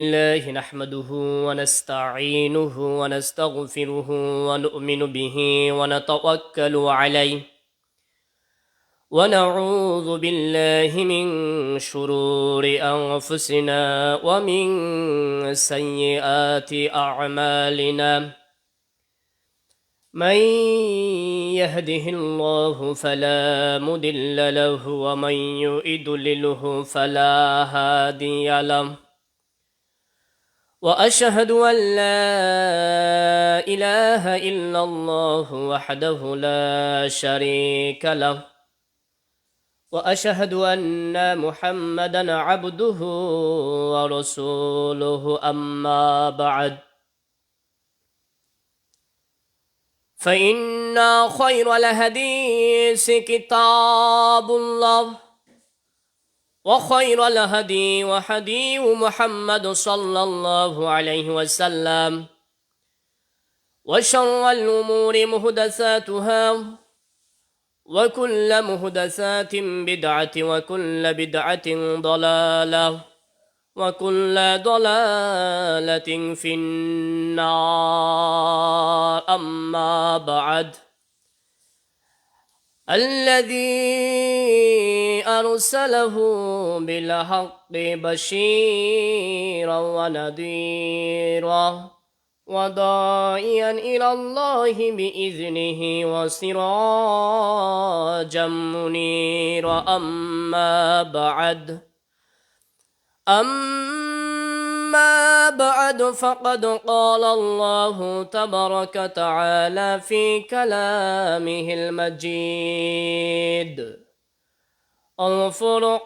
الله نحمده ونستعينه ونستغفره ونؤمن به ونتوكل عليه ونعوذ بالله من شرور أنفسنا ومن سيئات أعمالنا من يهده الله فلا مضل له ومن يضلله فلا هادي له وأشهد أن لا إله إلا الله وحده لا شريك له وأشهد أن محمدا عبده ورسوله أما بعد فإن خير الحديث كتاب الله وخير الهدي وهدي محمد صلى الله عليه وسلم وشر الأمور محدثاتها وكل محدثات بدعة وكل بدعة ضلالة وكل ضلالة في النار أما بعد الذي أرسله بالحق بشيرا ونذيرا وداعيا إلى الله بإذنه وسراجا منيرا أما بعد فقد قال الله تبارك وتعالى في كلامه المجيد الفرقانه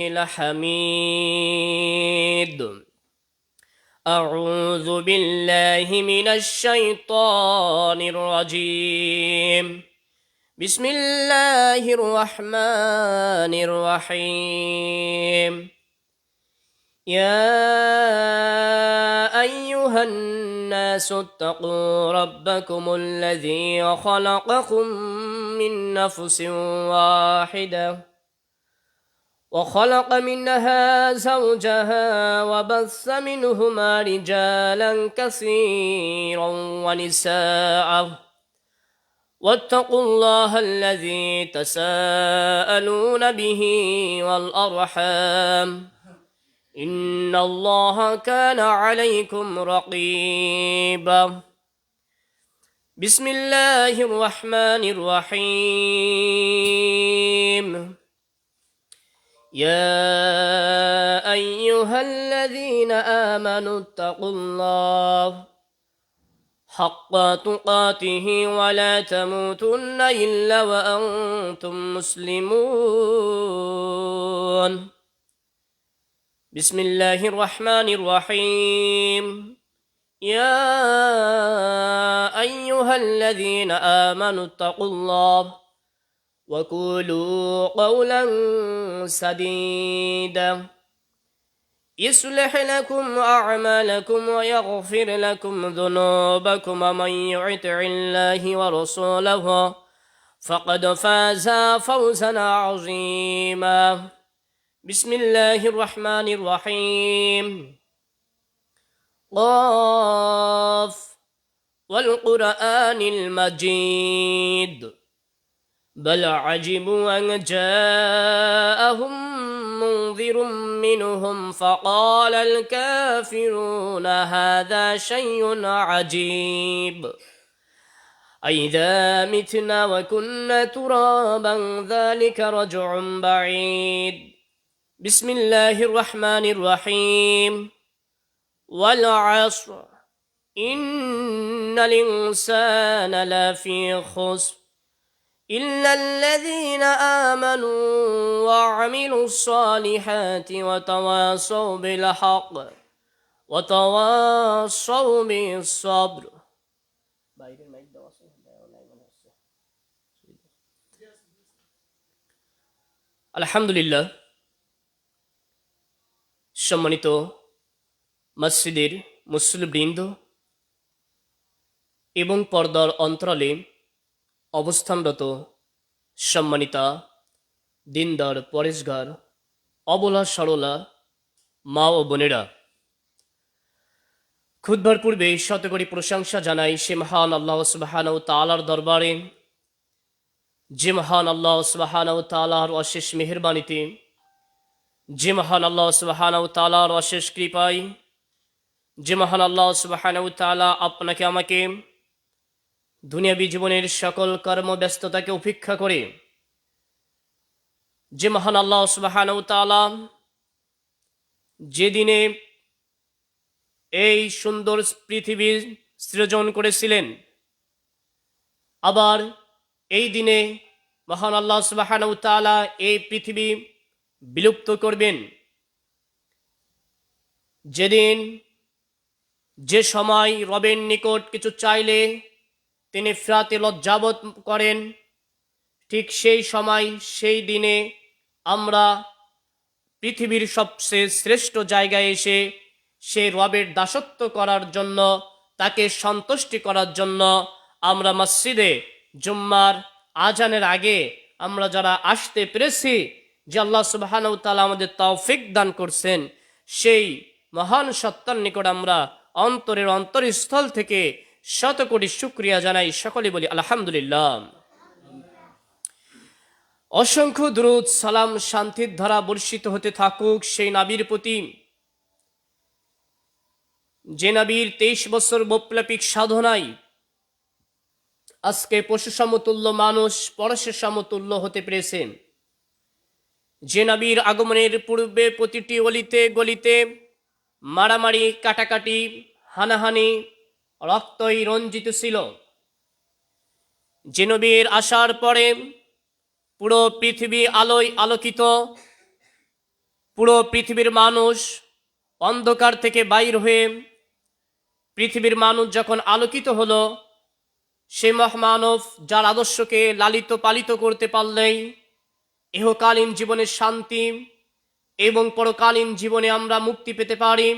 الحميد أعوذ بالله من الشيطان الرجيم بسم الله الرحمن الرحيم يا أيها الناس اتقوا ربكم الذي خلقكم من نفس واحدة وخلق منها زوجها وبث منهما رجالا كثيرا ونساء واتقوا الله الذي تساءلون به والأرحام إن الله كان عليكم رقيبا بسم الله الرحمن الرحيم يا أيها الذين آمنوا اتقوا الله حق تقاته ولا تموتن إلا وأنتم مسلمون بسم الله الرحمن الرحيم يا أيها الذين آمنوا اتقوا الله وقولوا قولا سديدا يصلح لكم أعمالكم ويغفر لكم ذنوبكم ومن يطع الله ورسوله فقد فاز فوزا عظيما بسم الله الرحمن الرحيم قاف والقرآن المجيد بل عجبوا أن جاءهم منذر منهم فقال الكافرون هذا شيء عجيب أئذا متنا وكنا ترابا ذلك رجع بعيد بسم الله الرحمن الرحيم والعصر إن الإنسان لفي خسر إلا الذين آمنوا وعملوا الصالحات وتواصوا بالحق وتواصوا بالصبر আলহামদুলিল্লাহ। সম্মানিত মসজিদের মুসল্লিবৃন্দ এবং পর্দার অন্তরালে অবস্থানরত সম্মানিতা দিনদার পরেশগার অবলা সরলা মা ও বোনেরা, খুতবার পূর্বে শতকরি প্রশংসা জানাই সে মহান আল্লাহ সুবহানাহু ওয়া তাআলার দরবারে, যে মহান আল্লাহ সুবহানাহু ওয়া তাআলার অশেষ মেহেরবানিতে, যে মহান আল্লাহ সুবহানাহু ওয়া তাআলার অশেষ কৃপায়, যে মহান আল্লাহ সুবহানাহু ওয়া তাআলা আপনাকে আমাকে দুনিয়াবী জীবনের সকল কর্মব্যস্ততাকে উপেক্ষা করে, যে মহান আল্লাহ সুবহানাহু ওয়া তাআলা যেদিনে এই সুন্দর পৃথিবী সৃজন করেছিলেন, আবার এই দিনে মহান আল্লাহ সুবহানাহু ওয়া তাআলা এই পৃথিবী বিলুপ্ত করবেন। যেদিন যে সময় রবের নিকট কিছু চাইলে তিনি ফেরাতে লজ্জাবোধ করেন, ঠিক সেই সময় সেই দিনে আমরা পৃথিবীর সবচেয়ে শ্রেষ্ঠ জায়গায় এসে সেই রবের দাসত্ব করার জন্য, তাকে সন্তুষ্টি করার জন্য আমরা মসজিদে জুম্মার আজানের আগে আমরা যারা আসতে পেরেছি, যে আল্লাহ সুবহানাহু ওয়া তাআলা আমাদের তৌফিক দান করছেন, সেই মহান সত্তার নিকট আমরা অন্তরের অন্তরস্থল থেকে শতকোটি শুকরিয়া জানাই। সকলে বলি আলহামদুলিল্লাহ। অসংখ্য দুরূদ সালাম শান্তির ধারা বর্ষিত হতে থাকুক সেই নবীর প্রতি, যে নবীর 23 বছর বৈপ্লবিক সাধনায় আজকে পশু সমতুল্য মানুষ পরশের সমতুল্য হতে পেরেছেন, যে নবীর আগমনের পূর্বে প্রতিটি অলিতে গলিতে মারামারি, কাটাকাটি, হানাহানি, রক্তই রঞ্জিত ছিল, যে নবীর আসার পরে পুরো পৃথিবী আলোয় আলোকিত, পুরো পৃথিবীর মানুষ অন্ধকার থেকে বাইর হয়ে পৃথিবীর মানুষ যখন আলোকিত হলো, সে মহামানব যার আদর্শকে লালিত পালিত করতে পারলেই ইহকালীন জীবনের শান্তি এবং পরকালীন জীবনে আমরা মুক্তি পেতে পারি,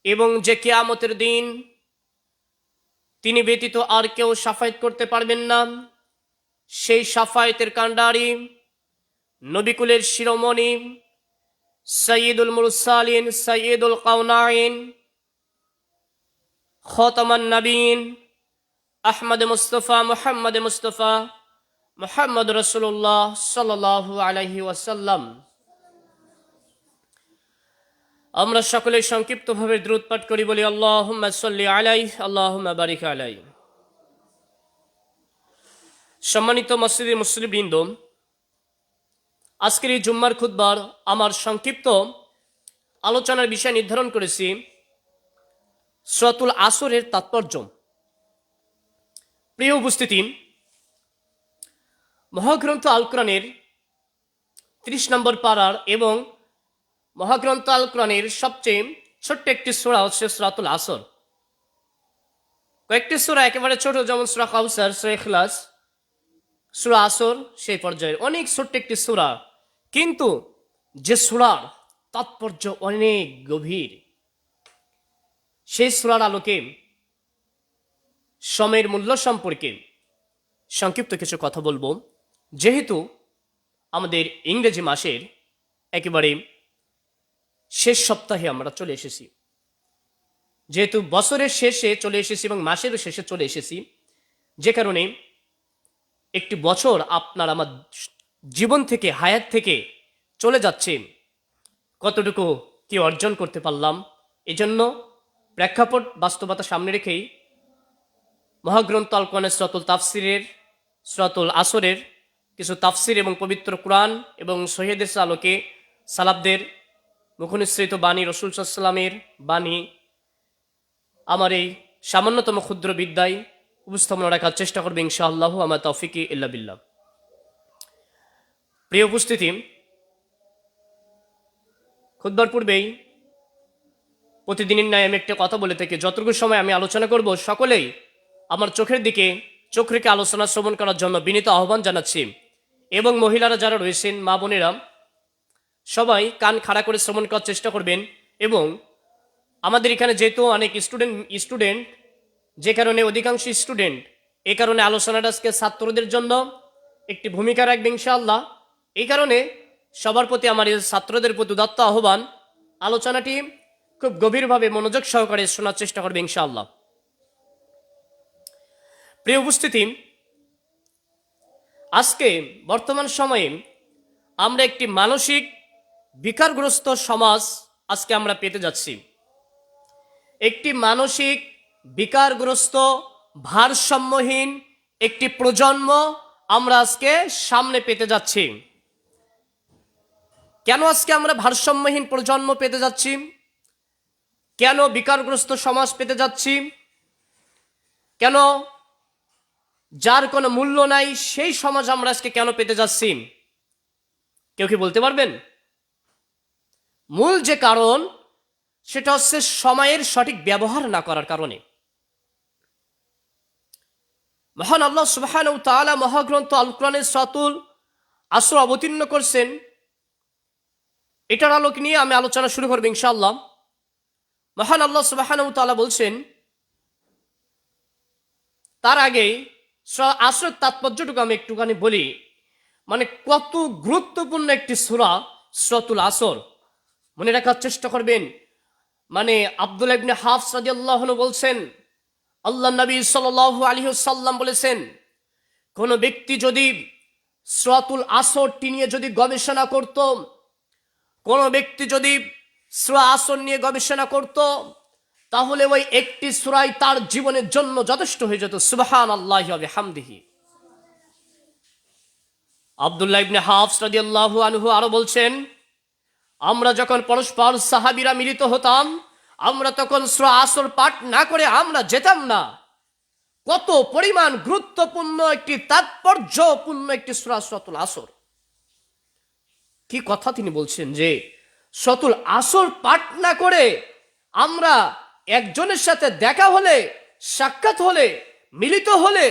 এবং যে কিয়ামতের দিন তিনি ব্যতীত আর কেউ শাফায়াত করতে পারবেন না, সেই শাফায়াতের কান্ডারি নবিকুলের শিরোমণি সাইয়্যিদুল মুরসালিন, সাইয়্যিদুল কাওনাইন, খাতামান নবীন আহমদ মুস্তাফা মুহাম্মদ মুস্তাফা মুহাম্মদ রাসূলুল্লাহ সাল্লাল্লাহু আলাইহি ওয়াসাল্লাম। আমরা সকলে সংক্ষিপ্তভাবে দ্রুত পাঠ করি, বলি আল্লাহুম্মা সাল্লি আলাইহি আল্লাহুম্মা বারিক আলাইহি। সম্মানিত মসজিদের মুসল্লিবৃন্দ, আজকের এই জুম্মার খুতবার আমার সংক্ষিপ্ত আলোচনার বিষয় নির্ধারণ করেছি সূরাতুল আসরের তাৎপর্য। প্রিয় উপস্থিতি, মহাগ্রন্থ আল কোরআনের 30 নম্বর পারার এবং মহাগ্রন্থ আল কোরআনের সবচেয়ে ছোট্ট একটি সূরা হচ্ছে সূরাতুল আসর। কয়েকটি সূরা একেবারে ছোট, যেমন সূরা কাউসার, সূরা ইখলাস, সূরা আসর, সেই পর্যায়ের অনেক ছোট্ট একটি সূরা, কিন্তু যে সূরার তাৎপর্য অনেক গভীর। সেই সূরার আলোকে সময়ের মূল্য সম্পর্কে সংক্ষিপ্ত কিছু কথা বলবো। যেহেতু আমাদের ইংরেজি মাসের একেবারে শেষ সপ্তাহে আমরা চলে এসেছি, যেহেতু বছরের শেষে চলে এসেছি এবং মাসেরও শেষে চলে এসেছি, যে কারণে একটি বছর আপনার আমার জীবন থেকে, হায়াত থেকে চলে যাচ্ছে, কতটুকু কি অর্জন করতে পারলাম, এজন্য প্রেক্ষাপট বাস্তবতা সামনে রেখেই মহাগ্রন্থ আল কোরআনের সূরাতুল আসরের কিছু তাফসির এবং পবিত্র কোরআন এবং শহীদের আলোকে সালাফদের মুখনিসৃত বাণী, রাসূল সাল্লাল্লাহু আলাইহি ওয়াসাল্লামের বাণী আমার এই সামান্যতম ক্ষুদ্র বিদ্যায় উপস্থাপনা রাখার চেষ্টা করবে ইনশাআল্লাহ। আমার তৌফিকি ইল্লা বিল্লাহ। প্রিয় উপস্থিতি, খুতবার পূর্বেই প্রতিদিনের ন্যায় আমি একটা কথা বলে থাকি, যতটুকু সময় আমি আলোচনা করব সকলেই আমার চোখের দিকে চোখ রেখে আলোচনা শ্রবণ করার জন্য বিনীত আহ্বান জানাচ্ছি, এবং মহিলারা যারা রয়েছেন, মা বোনেরা, সবাই কান খাড়া করে শ্রবণ করার চেষ্টা করবেন। এবং আমাদের এখানে যেহেতু অনেক স্টুডেন্ট, যে কারণে অধিকাংশ স্টুডেন্ট, এই কারণে আলোচনাটা আজকে ছাত্রদের জন্য একটি ভূমিকা রাখবে ইনশাআল্লাহ। এই কারণে সবার প্রতি আমার ছাত্রদের প্রতি উদাত্ত আহ্বান, আলোচনাটি খুব গভীরভাবে মনোযোগ সহকারে শোনার চেষ্টা করবে ইনশাআল্লাহ। প্রিয় উপস্থিতি, আজকে বর্তমান সময়ে আমরা একটি মানসিক বিকারগ্রস্ত সমাজ আজকে আমরা পেতে যাচ্ছি। একটি মানসিক বিকারগ্রস্ত ভারসাম্যহীন একটি প্রজন্ম আমরা আজকে সামনে পেতে যাচ্ছি। কেন আজকে আমরা ভারসাম্যহীন প্রজন্ম পেতে যাচ্ছি? কেন বিকারগ্রস্ত সমাজ পেতে যাচ্ছি? কেন যার কোনো মূল্য নাই সেই সমাজ আমরা আজকে কেন পেতে যাচ্ছি? কেউ কি বলতে পারবেন? মূল যে কারণ সেটা হচ্ছে সময়ের সঠিক ব্যবহার না করার কারণে। মহান আল্লাহ সুবহানাহু ওয়া তাআলা মহাগ্রন্থ আল কোরআনের সূরাতুল আসর অবতীর্ণ করছেন। এটার আলোক নিয়ে আমি আলোচনা শুরু করব ইনশাআল্লাহ। মহান আল্লাহ সুবহানাহু ওয়া তাআলা বলছেন, তার আগে সূরা আসরের তাৎপর্যটুকু আমি একটুখানি বলি। মানে কত গুরুত্বপূর্ণ একটি সূরা সূরাতুল আসর, মনে রাখার চেষ্টা করবেন। মানে আব্দুল্লাহ ইবনে হাফস রাদিয়াল্লাহু আনহু বলছেন, আল্লাহ নবী সাল্লাল্লাহু আলাইহি ওয়াসাল্লাম বলেছেন, কোন ব্যক্তি যদি সূরাতুল আসরটি নিয়ে যদি গবেষণা করত, কোন ব্যক্তি যদি সূরা আসর নিয়ে গবেষণা করত, তাহলে ওই একটি সূরাই তার জীবনের জন্য যথেষ্ট হয়ে যেত। সুবহানাল্লাহি ওয়া বিহামদিহি। আব্দুল্লাহ ইবনে হাফস রাদিয়াল্লাহু আনহু আরো বলছেন, আমরা যখন পরস্পর সাহাবীরা মিলিত হতাম, আমরা তখন সূরা আসর পাঠ না করে আমরা যেতাম না। কত পরিমাণ গুরুত্বপূর্ণ একটি তাৎপর্যপূর্ণ একটি সূরা সূরাতুল আসর। কি কথা তিনি বলছেন যে সূরাতুল আসর পাঠ না করে আমরা একজনের সাথে দেখা হলে, সাক্ষাৎ হলে, মিলিত হলে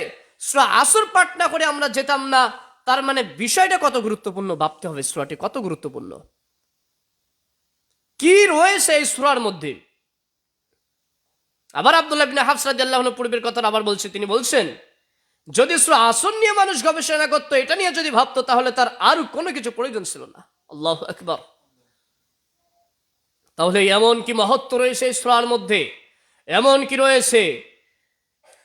সূরা আসর পাঠ না করে আমরা যেতাম না। তার মানে বিষয়টা কত গুরুত্বপূর্ণ ভাবতে হবে, সূরাটি কত গুরুত্বপূর্ণ, কি রয়েছে এই সূরার মধ্যে। আবার আব্দুল্লাহ ইবনে হাফস রাদিয়াল্লাহু আনহু পূর্বের কথা আবার বলছে, তিনি বলছেন, যদি সূরা আসর নিয়ে মানুষ গবেষণা করত, এটা নিয়ে যদি ভাবতো, তাহলে তার আর কোনো কিছু প্রয়োজন ছিল না। আল্লাহু আকবার। তাহলে এমন কি মহত্ব রয়েছে এই সূরার মধ্যে, এমন কি রয়েছে।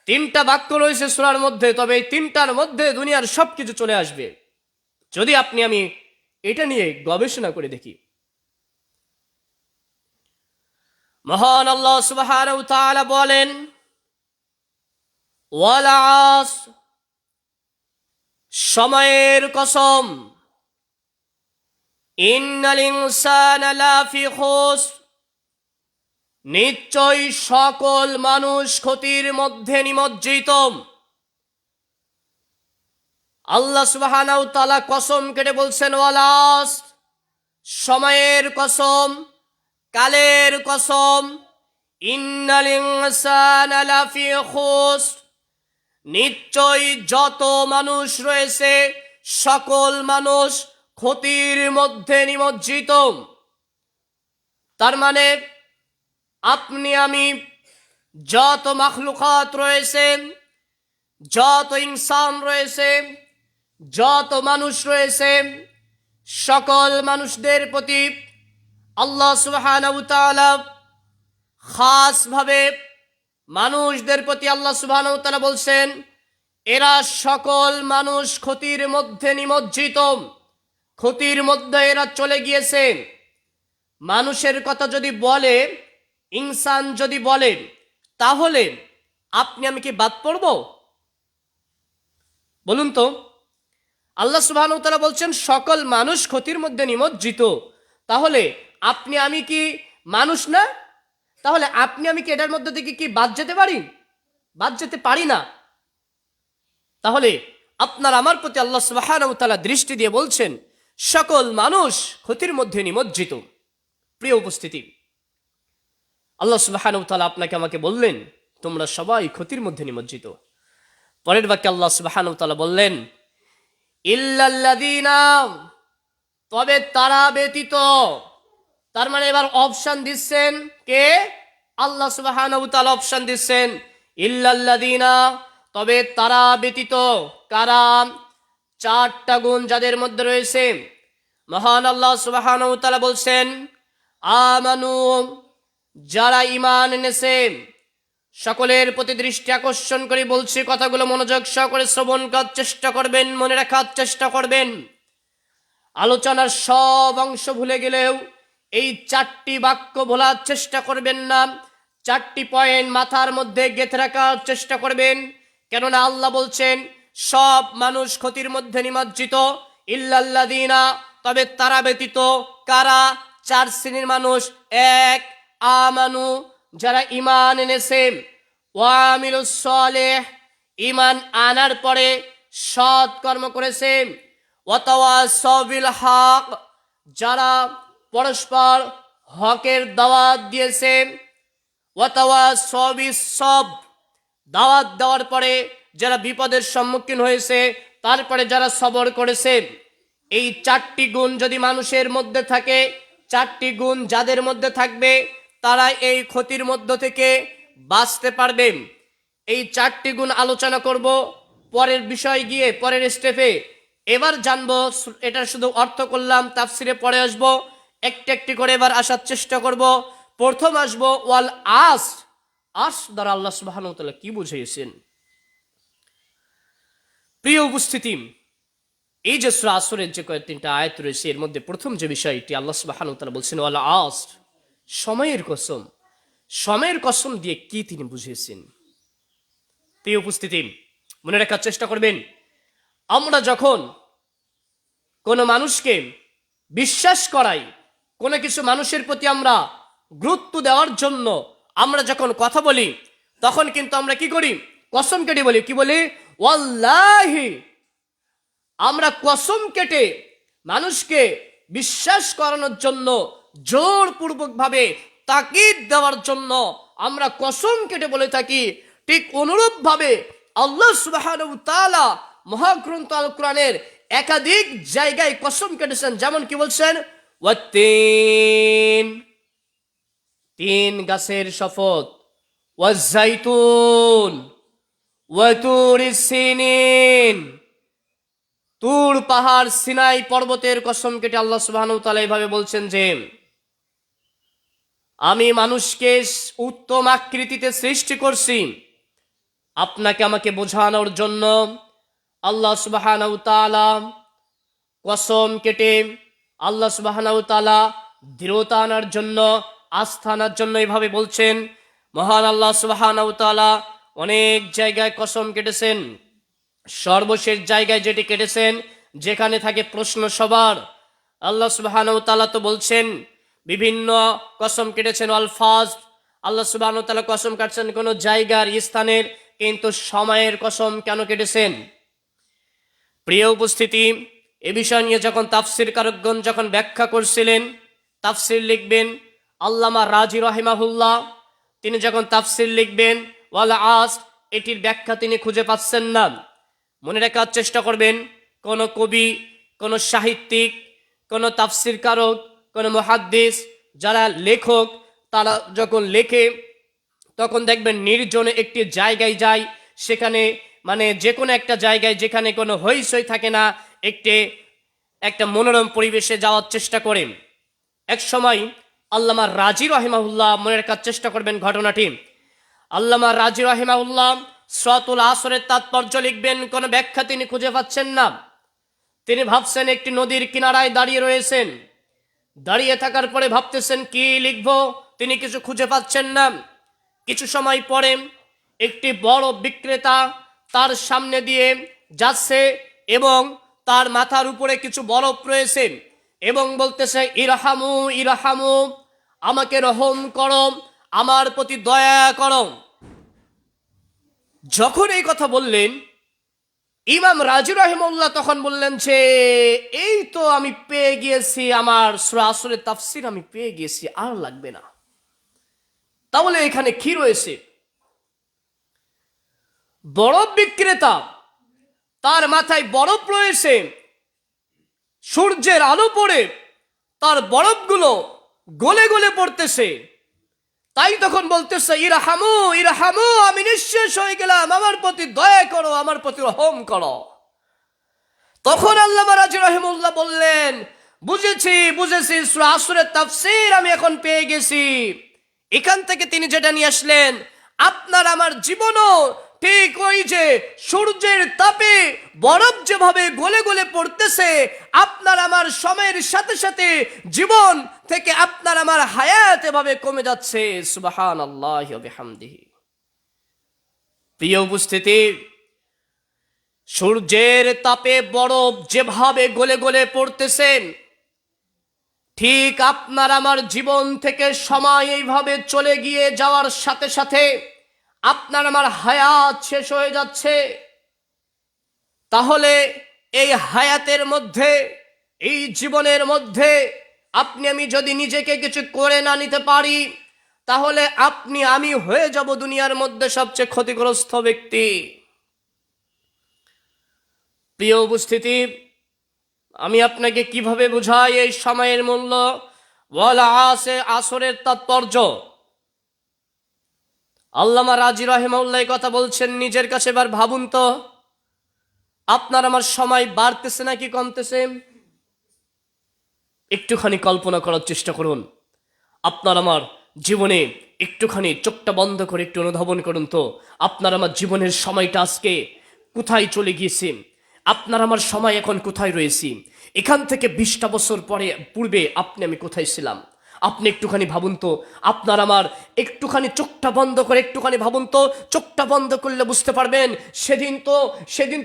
3টা বাক্য রয়েছে সূরার মধ্যে, তবে এই 3টার মধ্যে দুনিয়ার সবকিছু চলে আসবে যদি আপনি আমি এটা নিয়ে গবেষণা করে দেখি। মহান আল্লাহ সুবহানাহু ওয়া তাআলা বলেন, ওয়াল আসর, সময়ের কসম, ইন্নাল ইনসানা লাফি খুসর, নিশ্চয় সকল মানুষ ক্ষতির মধ্যে নিমজ্জিত। আল্লাহ সুবহানাহু ওয়া তাআলা কসম কেটে বলছেন, ওয়াল আসর, সময়ের কসম, কালের কসম, ইন্নাল ইনসানা লাফি খুসর, নিশ্চয় যত মানুষ রয়েছে সকল মানুষ ক্ষতির মধ্যে নিমজ্জিত। তার মানে আপনি আমি যত মাখলুকাত রয়েছে, যত ইনসান রয়েছে, যত মানুষ রয়েছে, সকল মানুষদের প্রতি আল্লাহ সুবহানাহু ওয়া তাআলা খাসভাবে মানুষদের প্রতি আল্লাহ সুবহানাহু ওয়া তাআলা বলছেন, এরা সকল মানুষ ক্ষতির মধ্যে নিমজ্জিত, ক্ষতির মধ্যে এরা চলে গিয়েছে। মানুষের কথা যদি বলে, ইনসান যদি বলে, তাহলে আপনি আমি কি বাদ পড়ব? বলুন তো। আল্লাহ সুবহানাহু ওয়া তাআলা বলছেন সকল মানুষ ক্ষতির মধ্যে নিমজ্জিত, তাহলে আপনি আমি কি মানুষ না? তাহলে আপনি আমি কি এটার মধ্যে থেকে কি বাদ যেতে পারি? বাদ যেতে পারি না। তাহলে আপনার আমার প্রতি আল্লাহ সুবহানাহু ওয়া তাআলা দৃষ্টি দিয়ে বলছেন সকল মানুষ ক্ষতির মধ্যে নিমজ্জিত। প্রিয় উপস্থিতি, আল্লাহ সুবহানাহু ওয়া তাআলা আপনাকে আমাকে বললেন তোমরা সবাই ক্ষতির মধ্যে নিমজ্জিত। পরের বাক্যে আল্লাহ সুবহানাহু ওয়া তাআলা বললেন, ইল্লাল্লাযীনা, তবে তারা ব্যতীত। তার মানে এবার অপশন দিচ্ছেন কে? আল্লাহ সুবহানাহু ওয়া তাআলা অপশন দিচ্ছেন, ইল্লাল্লাযীনা, তবে তারা ব্যতীত। কারা? 4টা গুণ যাদের মধ্যে রয়েছে। মহান আল্লাহ সুবহানাহু ওয়া তাআলা বলছেন, আমানু, যারা ঈমান এনেছে। সকলের প্রতি দৃষ্টি আকর্ষণ করে বলছি, কথাগুলো মনোযোগ সহকারে শ্রবণ করার চেষ্টা করবেন, মনে রাখার চেষ্টা করবেন। আলোচনার সব অংশ ভুলে গেলেও এই 4টি বাক্য ভোলার চেষ্টা করবেন না। 4টি পয়েন্ট মাথার মধ্যে গেঁথে রাখার চেষ্টা করবেন। কেননা আল্লাহ বলছেন সব মানুষ ক্ষতির মধ্যে নিমজ্জিত, ইল্লাল্লাযীনা, তবে তারা ব্যতীত। কারা? 4 শ্রেণীর মানুষ। 1, আমানু, যারা ঈমান এনেছে। ওয়া আমিলুস সালিহ, ঈমান আনার পরে সৎ কর্ম করেছে। ওয়াতাওয়াসাউ বিল হক, যারা পরস্পর হকের দাওয়াত দিয়েছে। ওয়াতাওয়াসাউ বিস সবর, দাওয়াত দেওয়ার পরে যারা বিপদের সম্মুখীন হয়েছে, তারপরে যারা সবর করেছে। এই 4টি গুণ যদি মানুষের মধ্যে থাকে, 4টি গুণ যাদের মধ্যে থাকবে, তারা এই ক্ষতির মধ্য থেকে বাঁচতে পারবে। এই 4টি গুণ আলোচনা করব পরের বিষয় গিয়ে, পরের স্টেপে। এবার জানবো, এটা শুধু অর্থ করলাম, তাফসিরে পরে আসবো। একটি একটি করে এবার আসার চেষ্টা করব। প্রথম আসবো ওয়াল আস। আস দ্বারা আল্লাহ সুবহানাহু ওয়া তাআলা কি বুঝিয়েছেন? প্রিয় উপস্থিতি, এই যে সূরা আসরের যে কয়েকটা আয়াত রয়েছে, এর মধ্যে প্রথম যে বিষয়টি আল্লাহ সুবহানাহু ওয়া তাআলা বলছেন ওয়াল আস, সময়ের কসম। সময়ের কসম দিয়ে কি তিনি বুঝিয়েছেন? প্রিয় উপস্থিতি, মনে রাখার চেষ্টা করবেন। আমরা যখন কোনো মানুষকে বিশ্বাস করাই, কোনো কিছু মানুষের প্রতি আমরা গুরুত্ব দেওয়ার জন্য আমরা যখন কথা বলি, তখন কিন্তু আমরা কি করি? কসম কেটে বলি। কি বলি? ওয়াল্লাহি। আমরা কসম কেটে মানুষকে বিশ্বাস করানোর জন্য, জোরপূর্বক ভাবে তাকিদ দেওয়ার জন্য আমরা কসম কেটে বলে থাকি। ঠিক অনুরূপ ভাবে আল্লাহ সুবহানাহু ওয়া তাআলা মহাগ্রন্থ আল কোরআনের একাধিক জায়গায় কসম কেটেছেন। যেমন কি বলছেন? ওয়াত্তিন, 3 গাছের শপথ। ওয়াজ্জাইতুন, ওয়াতুরিস সিনিন, তুর পাহাড়, সিনাই পর্বতের কসম কেটে আল্লাহ সুবহানাহু ওয়া তাআলা এইভাবে বলছেন যে আমি মানুষকে উত্তম আকৃতিতে সৃষ্টি করছি আপনাকে আমাকে বোঝানোর জন্য। আল্লাহ সুবহানাহু ওয়া তাআলা কসম কেটে আল্লাহ সুবহানাহু ওয়া তাআলা দৃঢ়তা আনার জন্য, আস্থা আনার জন্য এইভাবে বলছেন। মহান আল্লাহ সুবহানাহু ওয়া তাআলা অনেক জায়গায় কসম কেটেছেন। সর্বশেষ জায়গায় যেটি কেটেছেন, যেখানে থাকে প্রশ্ন সবার, আল্লাহ সুবহানাহু ওয়া তাআলা তো বলছেন বিভিন্ন কসম কেটেছেন আলফাজ। আল্লাহ সুবহানাহু ওয়া তাআলা কসম কাটছেন কোনো জায়গার, স্থানের, কিন্তু সময়ের কসম কেন কেটেছেন? প্রিয় উপস্থিতি, এ বিষয় নিয়ে যখন তাফসির কারকগণ যখন ব্যাখ্যা করছিলেন, তাফসির লিখবেন আল্লামা রাজি রাহিমাহুল্লাহ, তিনি যখন তাফসির লিখবেন ওয়াল আস, এটির ব্যাখ্যা তিনি খুঁজে পাচ্ছেন না। মনে রাখার চেষ্টা করবেন, কোন কবি, কোন সাহিত্যিক, কোন তাফসির কারক, কোন মুহাদ্দিস, যারা লেখক, তারা যখন লেখে তখন দেখবেন নির্জনে একটি জায়গায় যায়, সেখানে মানে যে কোনো একটা জায়গায় যেখানে কোনো হইচই থাকে না, একটা মনোরম পরিবেশে যাওয়ার চেষ্টা করেন। এক সময় আল্লামা রাজি রাহিমাহুল্লাহ, মনে রাখার চেষ্টা করবেন ঘটনাটি, আল্লামা রাজি রাহিমাহুল্লাহ সূরাতুল আসরের তাৎপর্য লিখবেন, কোনো ব্যাখ্যা তিনি খুঁজে পাচ্ছেন না। তিনি ভাবছেন একটি নদীর কিনারায় দাঁড়িয়ে রয়েছেন। দাঁড়িয়ে থাকার পরে ভাবতেছেন কি লিখবো, তিনি কিছু খুঁজে পাচ্ছেন না। কিছু সময় পরে একটি বড় বিক্রেতা তার সামনে দিয়ে যাচ্ছে এবং তার মাথার উপরে কিছু বরফ রয়েছে এবং বলতেছে ইরহামু ইরহামু, আমাকে রহম করো, আমার প্রতি দয়া করো। যখন এই কথা বললেন, ইমাম রাজি রাহিমাহুল্লাহ তখন বললেন যে এই তো আমি পেয়ে গিয়েছি, আমার সূরা আসরের তাফসীর আমি পেয়ে গিয়েছি, আর লাগবে না। তাহলে এখানে কি রয়েছে? বরফ বিক্রেতা, তার মাথায় বরফ রয়েছে, সূর্যের আলো পড়ে তার বরফগুলো গলে গলে পড়তেছে, তাই তখন বলতেছে ইরহামু ইরহামু, আমি নিঃশেষ হয়ে গেলাম, আমার প্রতি দয়া করো, আমার প্রতি রহম করো। তখন আল্লামা রাজি রাহিমাহুল্লাহ বললেন বুঝেছি সূরা আসরের তাফসীর আমি এখন পেয়ে গেছি। এখান থেকে তিনি যেটা নিয়ে আসলেন, আপনার আমার জীবনও ঠিক ওই যে সূর্যের তাপে বরফ যেভাবে গলে গলে পড়তেছে, আপনার আমার সময়ের সাথে সাথে জীবন থেকে আপনার আমার হায়াত এভাবে কমে যাচ্ছে। সুবহানাল্লাহি ওয়া বিহামদিহি। প্রিয় উপস্থিতি, সূর্যের তাপে বরফ যেভাবে গলে গলে পড়তেছেন, ঠিক আপনার আমার জীবন থেকে সময় এইভাবে চলে গিয়ে যাওয়ার সাথে সাথে আপনার আমার হায়াত শেষ হয়ে যাচ্ছে। তাহলে এই হায়াতের মধ্যে, এই জীবনের মধ্যে আপনি আমি যদি নিজেকে কিছু করে না নিতে পারি, তাহলে আপনি আমি হয়ে যাব দুনিয়ার মধ্যে সবচেয়ে ক্ষতিগ্রস্ত ব্যক্তি। প্রিয় উপস্থিতি, আমি আপনাকে কিভাবে বুঝাই এই সময়ের মূল্য, ওয়াল আসরের তাৎপর্য। আল্লামা রাজি রাহিমাহুল্লাহ কথা বলছেন, নিজের কাছে এবার ভাবুন তো, আপনার আমার সময় বাড়তেছে নাকি কমতেছে? একটুখানি কল্পনা করার চেষ্টা করুন। আপনার আমার জীবনে একটুখানি চোখটা বন্ধ করে একটু অনুধাবন করুন তো, আপনার আমার জীবনের সময়টা আজকে কোথায় চলে গিয়েছে? আপনার আমার সময় এখন কোথায় রয়েছি? এখান থেকে 20টা বছর পূর্বে আপনি আমি কোথায় ছিলাম? আপনি একটুখানি ভাবুন তো, আপনার আমার একটুখানি চোখটা বন্ধ করে একটুখানি ভাবুন তো। চোখটা বন্ধ করলে বুঝতে পারবেন, সেদিন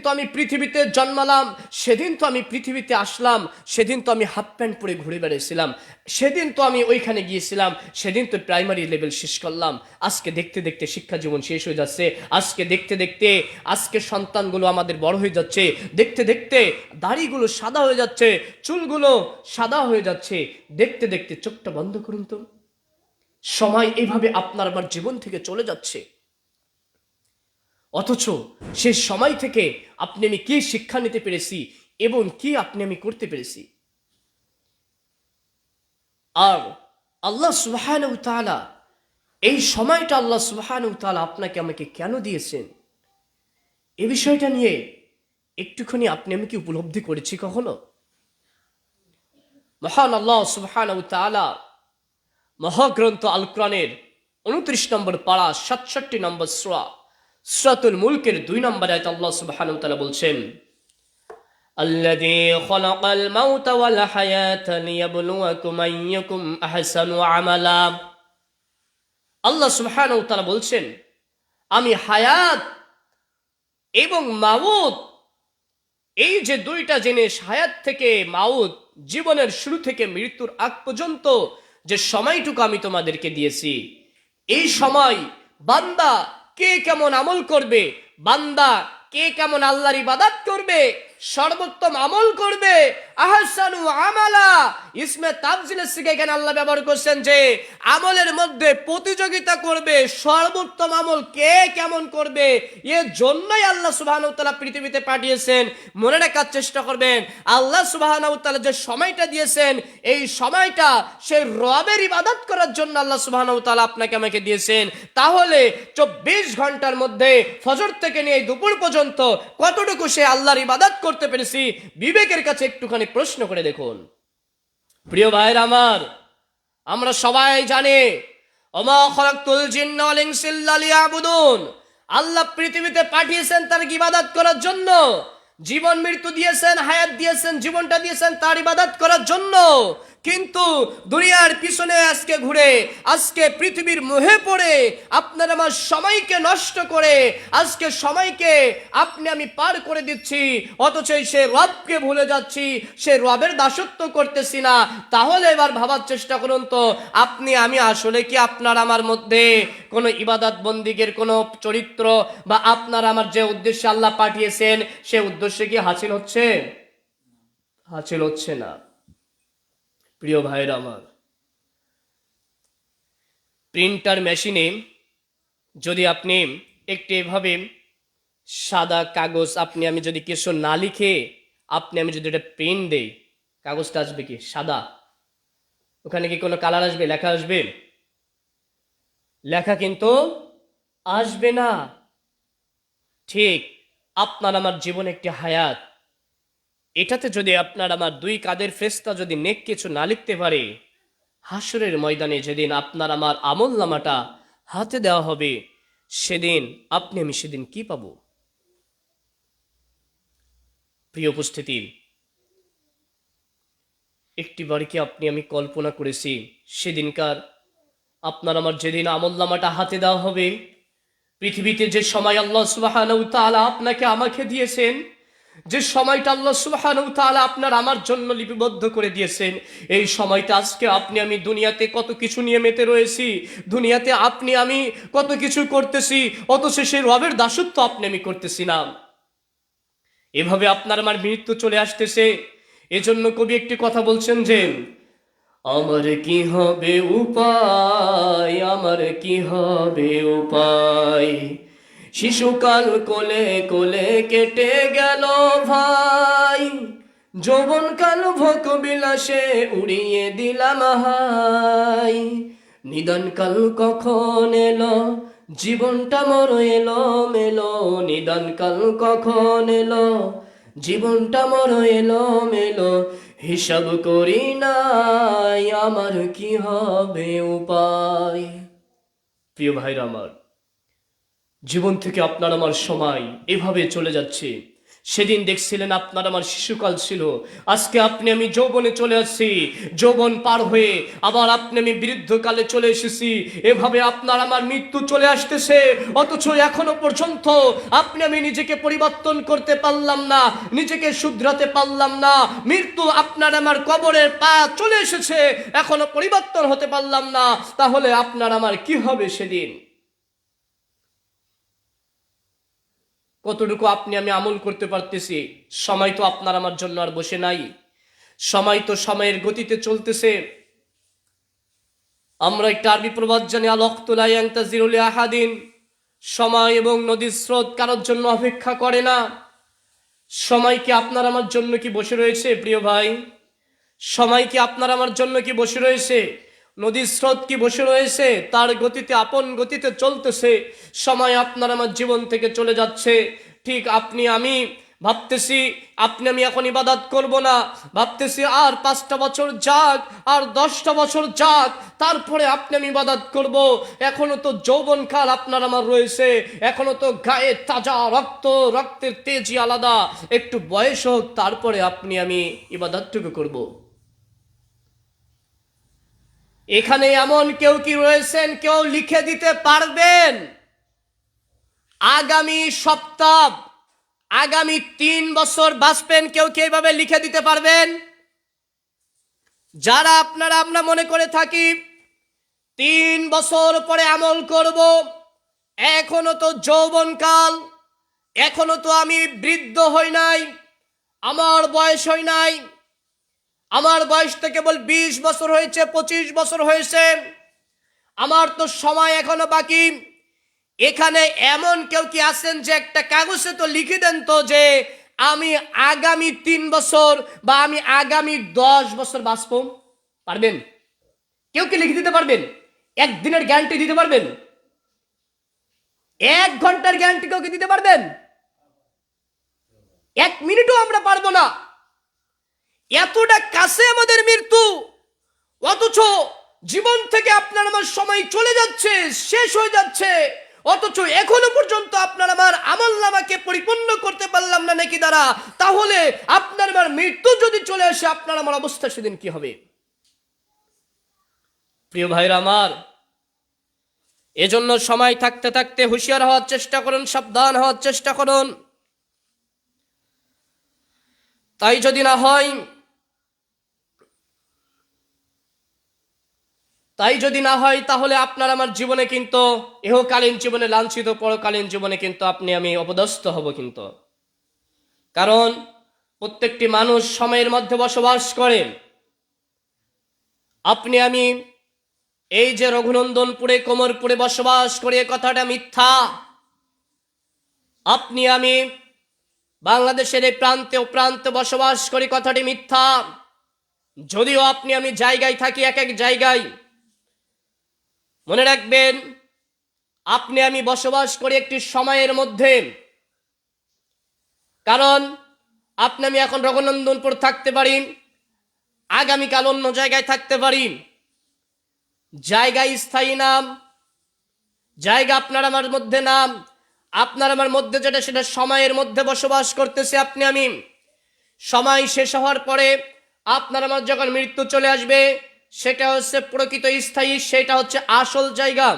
তো আমি পৃথিবীতে জন্মালাম, সেদিন তো আমি পৃথিবীতে আসলাম, সেদিন তো আমি হাফ প্যান্ট পরে ঘুরে বেড়াইছিলাম, সেদিন তো আমি ওইখানে গিয়েছিলাম, সেদিন তো প্রাইমারি লেভেল শেষ করলাম। আজকে দেখতে দেখতে শিক্ষা জীবন শেষ হয়ে যাচ্ছে। আজকে দেখতে দেখতে আজকে সন্তানগুলো আমাদের বড় হয়ে যাচ্ছে। দেখতে দেখতে দাড়িগুলো সাদা হয়ে যাচ্ছে, চুলগুলো সাদা হয়ে যাচ্ছে। দেখতে দেখতে চোখটা বন্ধ করুন তো, সময় এইভাবে আপনার আমার জীবন থেকে চলে যাচ্ছে। অথচ সে সময় থেকে আপনি আমি কি শিক্ষা নিতে পেরেছি এবং কি আপনি আমি করতে পেরেছি। আর আল্লাহ সুবহানাহু ওয়া তাআলা এই সময়টা আল্লাহ সুবহানাহু ওয়া তাআলা আপনাকে আমাকে কেন দিয়েছেন, এই বিষয়টা নিয়ে একটুখানি আপনি আমি কি উপলব্ধি করেছি কখনো? মহান আল্লাহ সুবহানাহু ওয়া তাআলা মহাগ্রন্থ আল কোরআনের 29 নম্বর পারা 67 নম্বর সূরাতুল মুলকের 2 নম্বর আয়াতে আল্লাহ সুবহানাহু ওয়া তাআলা বলছেন, আল্লাযী খালাকাল মাউতা ওয়াল হায়াতা লিয়াবলুয়াকুম আইয়ুকুম আহসানু আমালা। আল্লাহ সুবহানাহু ওয়া তাআলা বলছেন, আমি হায়াত এবং মাউত, এই যে দুইটা জিনিস, হায়াত থেকে মাউত, জীবনের শুরু থেকে মৃত্যুর আগ পর্যন্ত যে সময়টুকু আমি তোমাদেরকে দিয়েছি, এই সময় বান্দা কে কেমন আমল করবে, বান্দা কে কেমন আল্লাহর ইবাদত করবে, সর্বোত্তম আমল করবে, আহসানু আমালা, ইসমে তাফজিলের সিগে এখানে আল্লাহ ব্যবহার করছেন যে আমলের মধ্যে প্রতিযোগিতা করবে, সর্বোত্তম আমল কে কেমন করবে, এর জন্যই আল্লাহ সুবহানাহু ওয়া তাআলা পৃথিবীতে পাঠিয়েছেন। মনে রাখার চেষ্টা করবেন, আল্লাহ সুবহানাহু ওয়া তাআলা যে সময়টা দিয়েছেন, এই সময়টা সেই রবের ইবাদত করার জন্য আল্লাহ সুবহানাহু ওয়া তাআলা আপনাকে আমাকে দিয়েছেন। তাহলে 24 ঘন্টার মধ্যে ফজর থেকে নিয়ে দুপুর পর্যন্ত কতটুকু সে আল্লাহর ইবাদত করতে পেরেছি, বিবেকের কাছে একটুখানি প্রশ্ন করে দেখুন। প্রিয় ভাইরা আমার, আমরা সবাই জানি, ওমা খালাকতুল জিন্না ওয়াল ইনসা ইল্লা লিয়াবুদুন, আল্লাহ পৃথিবীতে পাঠিয়েছেন তার ইবাদত করার জন্য। জীবন মৃত্যু দিয়েছেন, হায়াত দিয়েছেন, জীবনটা দিয়েছেন তার ইবাদত করার জন্য। কিন্তু দুনিয়ার পিছনে আজকে ঘুরে, আজকে পৃথিবীর মোহে পড়ে আপনার আমার সময়কে নষ্ট করে, আজকে সময়কে আপনি আমি পার করে দিচ্ছি, অথচ সে রবকে ভুলে যাচ্ছি, সে রবের দাসত্ব করতেছি না। তাহলে এবার ভাবার চেষ্টা করুন তো, আপনি আমি আসলে কি আপনার আমার মধ্যে কোনো ইবাদত বন্দিগের কোনো চরিত্র বা আপনার আমার যে উদ্দেশ্যে আল্লাহ পাঠিয়েছেন সে উদ্দেশ্যে কি হাসিল হচ্ছে? হাসিল হচ্ছে না। প্রিয় ভাইরা আমার, প্রিন্টার মেশিনে যদি আপনি একটু এভাবে সাদা কাগজ আপনি আমি যদি কিছু না লিখে আপনি আমি যদি এটা প্রিন্ট দেই, কাগজটা আসবে কি সাদা? ওখানে কি কোনো কালার আসবে, লেখা আসবে? লেখা কিন্তু আসবে না। ঠিক আপনার আমার জীবন একটি হায়াত, এটাতে যদি আপনার আমার দুই কাঁধের ফেরেশতা যদি নেক কিছু না লিখতে পারে, হাসরের ময়দানে যেদিন আপনার আমার আমল নামাটা হাতে দেওয়া হবে, সেদিন আপনি আমি সেদিন কি পাব? প্রিয় উপস্থিতি, একটি বাড়িকে আপনি আমি কল্পনা করেছি, সেদিনকার আপনার আমার যেদিন আমলনামাটা হাতে দেওয়া হবে, পৃথিবীতে যে সময় আল্লাহ সুবহানাহু ওয়া তাআলা আপনাকে আমাকে দিয়েছেন, যে সময়টা আল্লাহ সুবহানাহু ওয়া তাআলা আপনার আমার জন্য লিপিবদ্ধ করে দিয়েছেন, এই সময়টা আজকে আপনি আমি দুনিয়াতে কত কিছু নিয়ে মেতে রয়েছি, দুনিয়াতে আপনি আমি কত কিছু করতেছি, অথচ সেই রবের দাসত্ব আপনি আমি করতেছি না। এভাবে আপনার আমার মৃত্যু চলে আসতেছে। এজন্য কবি একটি কথা বলছেন যে, আমার কি হবে উপায়, আমার কি হবে উপায়, শিশুকাল কোলে কোলে কেটে গেল ভাই, যৌবনকাল ভোগ বিলাসে উড়িয়ে দিলাম হাই, নিদানকাল কখন এলো, জীবনটা মর এলো মেলো, নিদানকাল কখন এলো, জীবনটা মর এলো মেলো, হিসাব করি নাই আমার কি হবে উপায়। প্রিয় ভাইরা আমার, জীবন থেকে আপনার আমার সময় এভাবে চলে যাচ্ছে। সেদিন দেখছিলেন আপনার আমার শিশুকাল ছিল, আজকে আপনি আমি যৌবনে চলে আসছি, যৌবন পার হয়ে আবার আপনি আমি বৃদ্ধকালে চলে এসেছি। এভাবে আপনার আমার মৃত্যু চলে আসতেছে, অথচ এখনো পর্যন্ত আপনি আমি নিজেকে পরিবর্তন করতে পারলাম না, নিজেকে শুধরাতে পারলাম না। মৃত্যু আপনার আমার কবরের পা চলে এসেছে, এখনো পরিবর্তন হতে পারলাম না। তাহলে আপনার আমার কি হবে সেদিন? কতটুকু আপনি আমি আমল করতে পারতেছি? সময় তো আপনার আমার জন্য আর বসে নাই, সময় তো সময়ের গতিতে চলতেছে। আমরা একটা আরবি প্রবাদ জানি, আল ওয়াক্তু লা ইয়ানতাজিরু লি আহাদিন, সময় এবং নদীর স্রোত কারোর জন্য অপেক্ষা করে না। সময় কি আপনার আমার জন্য কি বসে রয়েছে? প্রিয় ভাই, সময় কি আপনার আমার জন্য কি বসে রয়েছে? নদীর স্রোত কি বসে রয়েছে? তার গতিতে আপন গতিতে চলতেছে। সময় আপনার আমার জীবন থেকে চলে যাচ্ছে। ঠিক আপনি আমি ভাবতেছি আপনি আমি এখন ইবাদত করব না, ভাবতেছি আর 5টা বছর যাক, আর 10টা বছর যাক, তারপরে আপনি আমি ইবাদত করব। এখনো তো যৌবনকাল আপনার আমার রয়েছে, এখনো তো গায়ে তাজা রক্ত, রক্তের তেজি আলাদা, একটু বয়স হোক, তারপরে আপনি আমি ইবাদতটুকু করব। এখানে এমন কেউ কি রয়েছেন, কেউ লিখে দিতে পারবেন আগামী সপ্তাহ, আগামী 3 বছর বাঁচবেন? কেউ কি এইভাবে লিখে দিতে পারবেন? যারা আপনারা আমরা মনে করে থাকি 3 বছর পরে আমল করব, এখনো তো যৌবনকাল, এখনো তো আমি বৃদ্ধ হই নাই, আমার বয়স হয় নাই, আমার বয়স তো কেবল 20 বছর হয়েছে, 25 বছর হয়েছে, আমার তো সময় এখনো বাকি। এখানে এমন কেউ কি আছেন যে একটা কাগজে তো লিখে দেন তো যে আমি আগামী 3 বছর বা আমি আগামী 10 বছর বাঁচব? পারবেন? কেউ কি লিখে দিতে পারবেন? একদিনের গ্যারান্টি দিতে পারবেন? 1 ঘন্টার গ্যারান্টি কেউ কি দিতে পারবেন? 1 মিনিটও আমরা পারবো না। এতটা কাছে আমাদের মৃত্যু, অথচ জীবন থেকে আপনার আমার সময় চলে যাচ্ছে, শেষ হয়ে যাচ্ছে, অথচ এখনো পর্যন্ত আপনার আমার আমলনামাকে পরিপূর্ণ করতে পারলাম না নাকি দ্বারা। তাহলে আপনার আমার মৃত্যু যদি চলে আসে, আপনার আমার অবস্থা সেদিন কি হবে? প্রিয় ভাইরা আমার, এজন্য সময় থাকতে থাকতে হুঁশিয়ার হওয়ার চেষ্টা করুন, সাবধান হওয়ার চেষ্টা করুন। তাই যদি না হয়, তাহলে আপনার আমার জীবনে কিন্তু ইহকালীন জীবনে লাঞ্ছিত, পরকালীন জীবনে কিন্তু আপনি আমি অপদস্থ হব কিন্তু। কারণ প্রত্যেকটি মানুষ সময়ের মধ্যে বসবাস করে। আপনি আমি এই যে রঘুনন্দনপুরে, কোমরপুরে বসবাস করে, কথাটা মিথ্যা। আপনি আমি বাংলাদেশের এই প্রান্তে ও প্রান্তে বসবাস করি, কথাটি মিথ্যা। যদিও আপনি আমি জায়গায় থাকি, এক এক জায়গায়, মনে রাখবেন আপনি আমি বসবাস করি একটি সময়ের মধ্যে। কারণ আপনি আমি এখন রঘুনন্দনপুর থাকতে পারি, আগামীকাল অন্য জায়গায় থাকতে পারি। জায়গা স্থায়ী নাম, জায়গা আপনার আমার মধ্যে নাম, আপনার আমার মধ্যে যেটা সেটা সময়ের মধ্যে বসবাস করতেছে আপনি আমি। সময় শেষ হওয়ার পরে আপনার আমার যখন মৃত্যু চলে আসবে, সেটা হচ্ছে প্রকৃত স্থায়ী, সেটা হচ্ছে আসল জায়গা।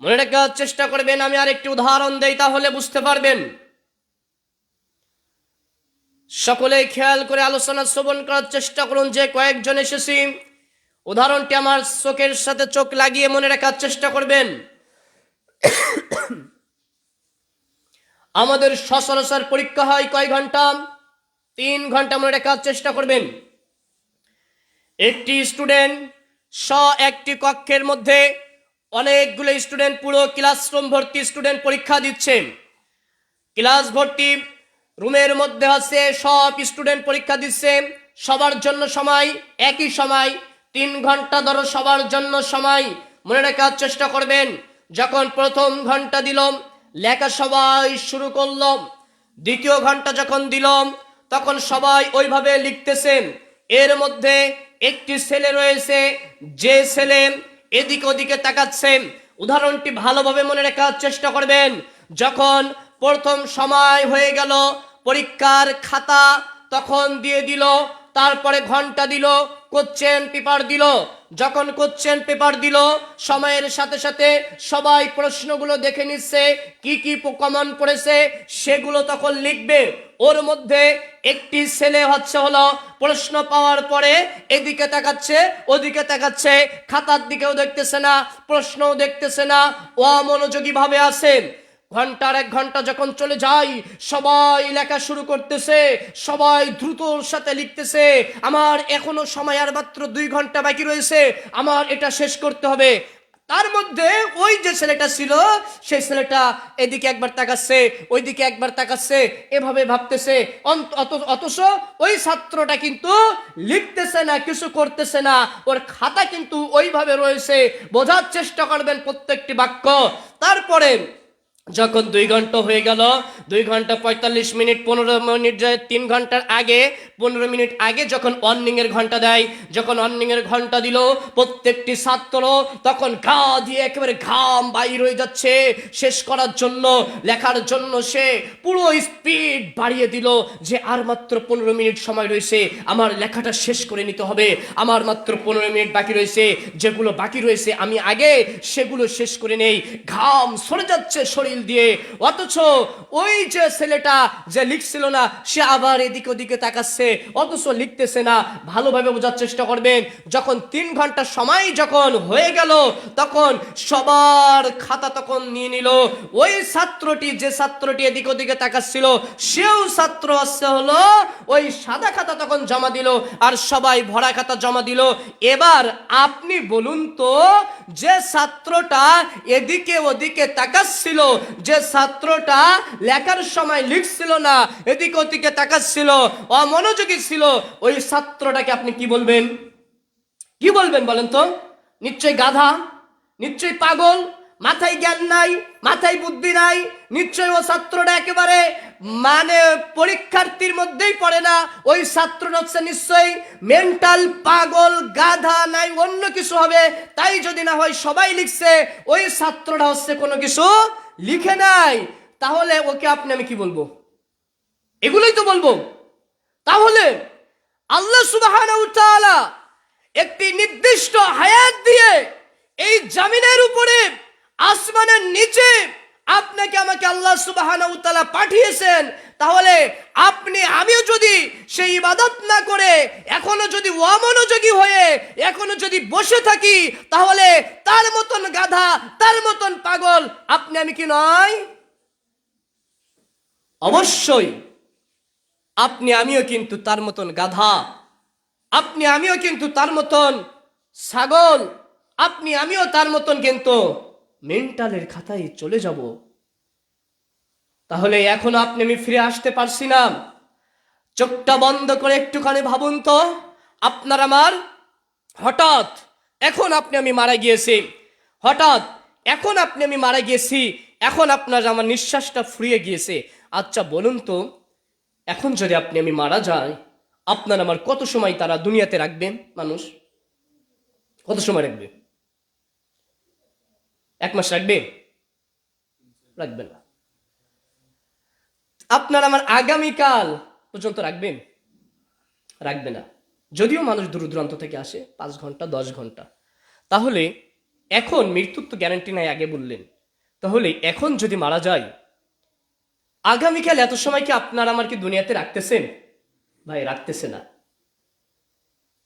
মনে রাখার চেষ্টা করবেন। আমি আর একটি উদাহরণ দেই, তাহলে বুঝতে পারবেন। সকলেই খেয়াল করে আলোচনা শ্রবণ করার চেষ্টা করুন। যে কয়েকজন এসেছি, উদাহরণটি আমার চোখের সাথে চোখ লাগিয়ে মনে রাখার চেষ্টা করবেন। আমাদের সচরাচর পরীক্ষা হয় কয় ঘন্টা? 3 ঘন্টা। মনে রাখার চেষ্টা করবেন। একটি স্টুডেন্ট একটি কক্ষের মধ্যে অনেকগুলো স্টুডেন্ট, পুরো ক্লাসরুম ভর্তি স্টুডেন্ট পরীক্ষা দিচ্ছে। ক্লাস ভর্তি রুমের মধ্যে আছে, সব স্টুডেন্ট পরীক্ষা দিচ্ছে। সবার জন্য সময় একই সময়, 3 ঘন্টা ধরো সবার জন্য সময়। মনে রাখার চেষ্টা করবেন। যখন প্রথম ঘন্টা দিলাম, লেখা সবাই শুরু করলাম। দ্বিতীয় ঘন্টা যখন দিলাম, তখন সবাই ওইভাবে লিখতেছেন। এর মধ্যে একটি ছেলে রয়েছে, যে ছেলে এদিক ওদিকে তাকাচ্ছেন। উদাহরণটি ভালোভাবে মনে রাখার চেষ্টা করবেন। যখন প্রথম সময় হয়ে গেল, পরীক্ষার খাতা তখন দিয়ে দিল, তারপরে ঘন্টা দিল, কোশ্চেন পেপার দিল। যখন কোশ্চেন পেপার দিল, সময়ের সাথে সাথে সবাই প্রশ্নগুলো দেখে নিচ্ছে, কি কি কমন পড়েছে সেগুলো তখন লিখবে। ওর মধ্যে একটি ছেলে হলো প্রশ্ন পাওয়ার পরে এদিকে তাকাচ্ছে, ওদিকে তাকাচ্ছে, খাতার দিকেও দেখতেছে না, প্রশ্নও দেখতেছে না, অমনোযোগী ভাবে আছে। ঘন্টার 1 ঘন্টা যখন চলে যায়, সবাই লেখা শুরু করতেছে, সবাই দ্রুতর সাথে লিখতেছে। আমার এখনো সময় আর মাত্র 2 ঘন্টা বাকি রয়েছে, আমার এটা শেষ করতে হবে। তার মধ্যে ওই যে ছেলেটা ছিল, সেই ছেলেটা এদিকে একবার তাকাচ্ছে, ওইদিকে একবার তাকাচ্ছে, এভাবে ভাবতেছে। অথচ ওই ছাত্রটা কিন্তু লিখতেছে না, কিছু করতেছে না, ওর খাতা কিন্তু ওইভাবে রয়েছে। বোঝার চেষ্টা করবেন প্রত্যেকটি বাক্য। তারপরে যখন 2 ঘন্টা হয়ে গেল, 2 ঘন্টা 45 মিনিট 15 মিনিট যায়, 3 ঘন্টার আগে 15 মিনিট আগে যখন ওয়ার্নিং এর ঘন্টা দেয়, যখন ওয়ার্নিং এর ঘন্টা দিল, প্রত্যেকটি ছাত্র তখন গা দিয়ে একেবারে ঘাম বাইর হয়ে যাচ্ছে। শেষ করার জন্য, লেখার জন্য সে পুরো স্পিড বাড়িয়ে দিল, যে আর মাত্র 15 মিনিট সময় রয়েছে, আমার লেখাটা শেষ করে নিতে হবে। আমার মাত্র 15 মিনিট বাকি রয়েছে, যেগুলো বাকি রয়েছে আমি আগে সেগুলো শেষ করে নেই। ঘাম সরে যাচ্ছে শরীর দিয়ে। অথচ ওই যে ছেলেটা যে লিখছিল না, সে আবার এদিক ওদিকে তাকাচ্ছে, অথচ লিখতেছে না। ভালোভাবে বোঝার চেষ্টা করবেন। যখন 3 ঘন্টা সময় যখন হয়ে গেল, তখন সবার খাতা তখন নিয়ে নিল। ওই ছাত্রটি, যে ছাত্রটি এদিক ওদিকে তাকাচ্ছিল, সেও ছাত্র হলো ওই সাদা খাতা তখন জমা দিল, আর সবাই ভরা খাতা জমা দিল। এবার আপনি বলুন তো, যে ছাত্রটা এদিকে ওদিকে তাকাচ্ছিল, যে ছাত্রটা লেখার সময় লিখছিল না, এদিকে ওদিকে তাকাচ্ছিল, অমনোযোগী ছিল, ওই ছাত্রটাকে আপনি কি বলবেন? কি বলবেন বলেন তো? নিশ্চয়ই গাধা, নিশ্চয়ই পাগল, মাথায় জ্ঞান নাই, মাথায় বুদ্ধি নাই। নিশ্চয়ই ও ছাত্রটা একেবারে মানে পরীক্ষার্থীর মধ্যেই পড়ে না। ওই ছাত্রটা হচ্ছে নিশ্চয়ই মেন্টাল, পাগল, গাধা, নাই অন্য কিছু হবে। তাই যদি না হয় সবাই লিখছে, ওই ছাত্রটা হচ্ছে কোনো কিছু লিখে নাই। তাহলে ওকে আপনি আমি কি বলবো? এগুলোই তো বলবো। তাহলে আল্লাহ সুবহানাহু ওয়া তাআলা একটি নির্দিষ্ট হায়াত দিয়ে এই জমিনের উপরে, আসমানের নিচে আপনাকে আমাকে আল্লাহ সুবহানাহু ওয়া তাআলা পাঠিয়েছেন। তাহলে আপনি আমিও যদি সেই ইবাদত না করে এখনো যদি অমনোযোগী হয়ে এখনো যদি বসে থাকি, তাহলে তার মতন গাধা, তার মতন পাগল আপনি আমি কি নয়? অবশ্যই আপনি আমিও কিন্তু তার মতন গাধা, আপনি আমিও কিন্তু তার মতন ছাগল, আপনি আমিও তার মতন কিন্তু মেন্টালের খাতায় চলে যাব। তাহলে এখনো আপনি আমি ফিরে আসতে পারছি না। চোখটা বন্ধ করে একটুখানি ভাবুন তো, আপনার আমার হঠাৎ এখন আপনি আমি মারা গিয়েছি, হঠাৎ এখন আপনি আমি মারা গিয়েছি, এখন আপনার আমার নিঃশ্বাসটা ফুরিয়ে গিয়েছে। আচ্ছা বলুন তো, এখন যদি আপনি আমি মারা যাই, আপনার আমার কত সময় তারা দুনিয়াতে রাখবেন? মানুষ কত সময় রাখবে? 1 মাস রাখবে? রাখবে না। আপনার আমার আগামীকাল পর্যন্ত রাখবেন? রাখবে না। যদিও মানুষ দূর দূরান্ত থেকে আসে 5 ঘন্টা 10 ঘন্টা, তাহলে এখন মৃত্যুর তো গ্যারান্টি নাই, আগে বললেন। তাহলে এখন যদি মারা যায়, আগামীকাল এত সময় কি আপনার আমার কি দুনিয়াতে রাখতেছেন? ভাই রাখতেছে না।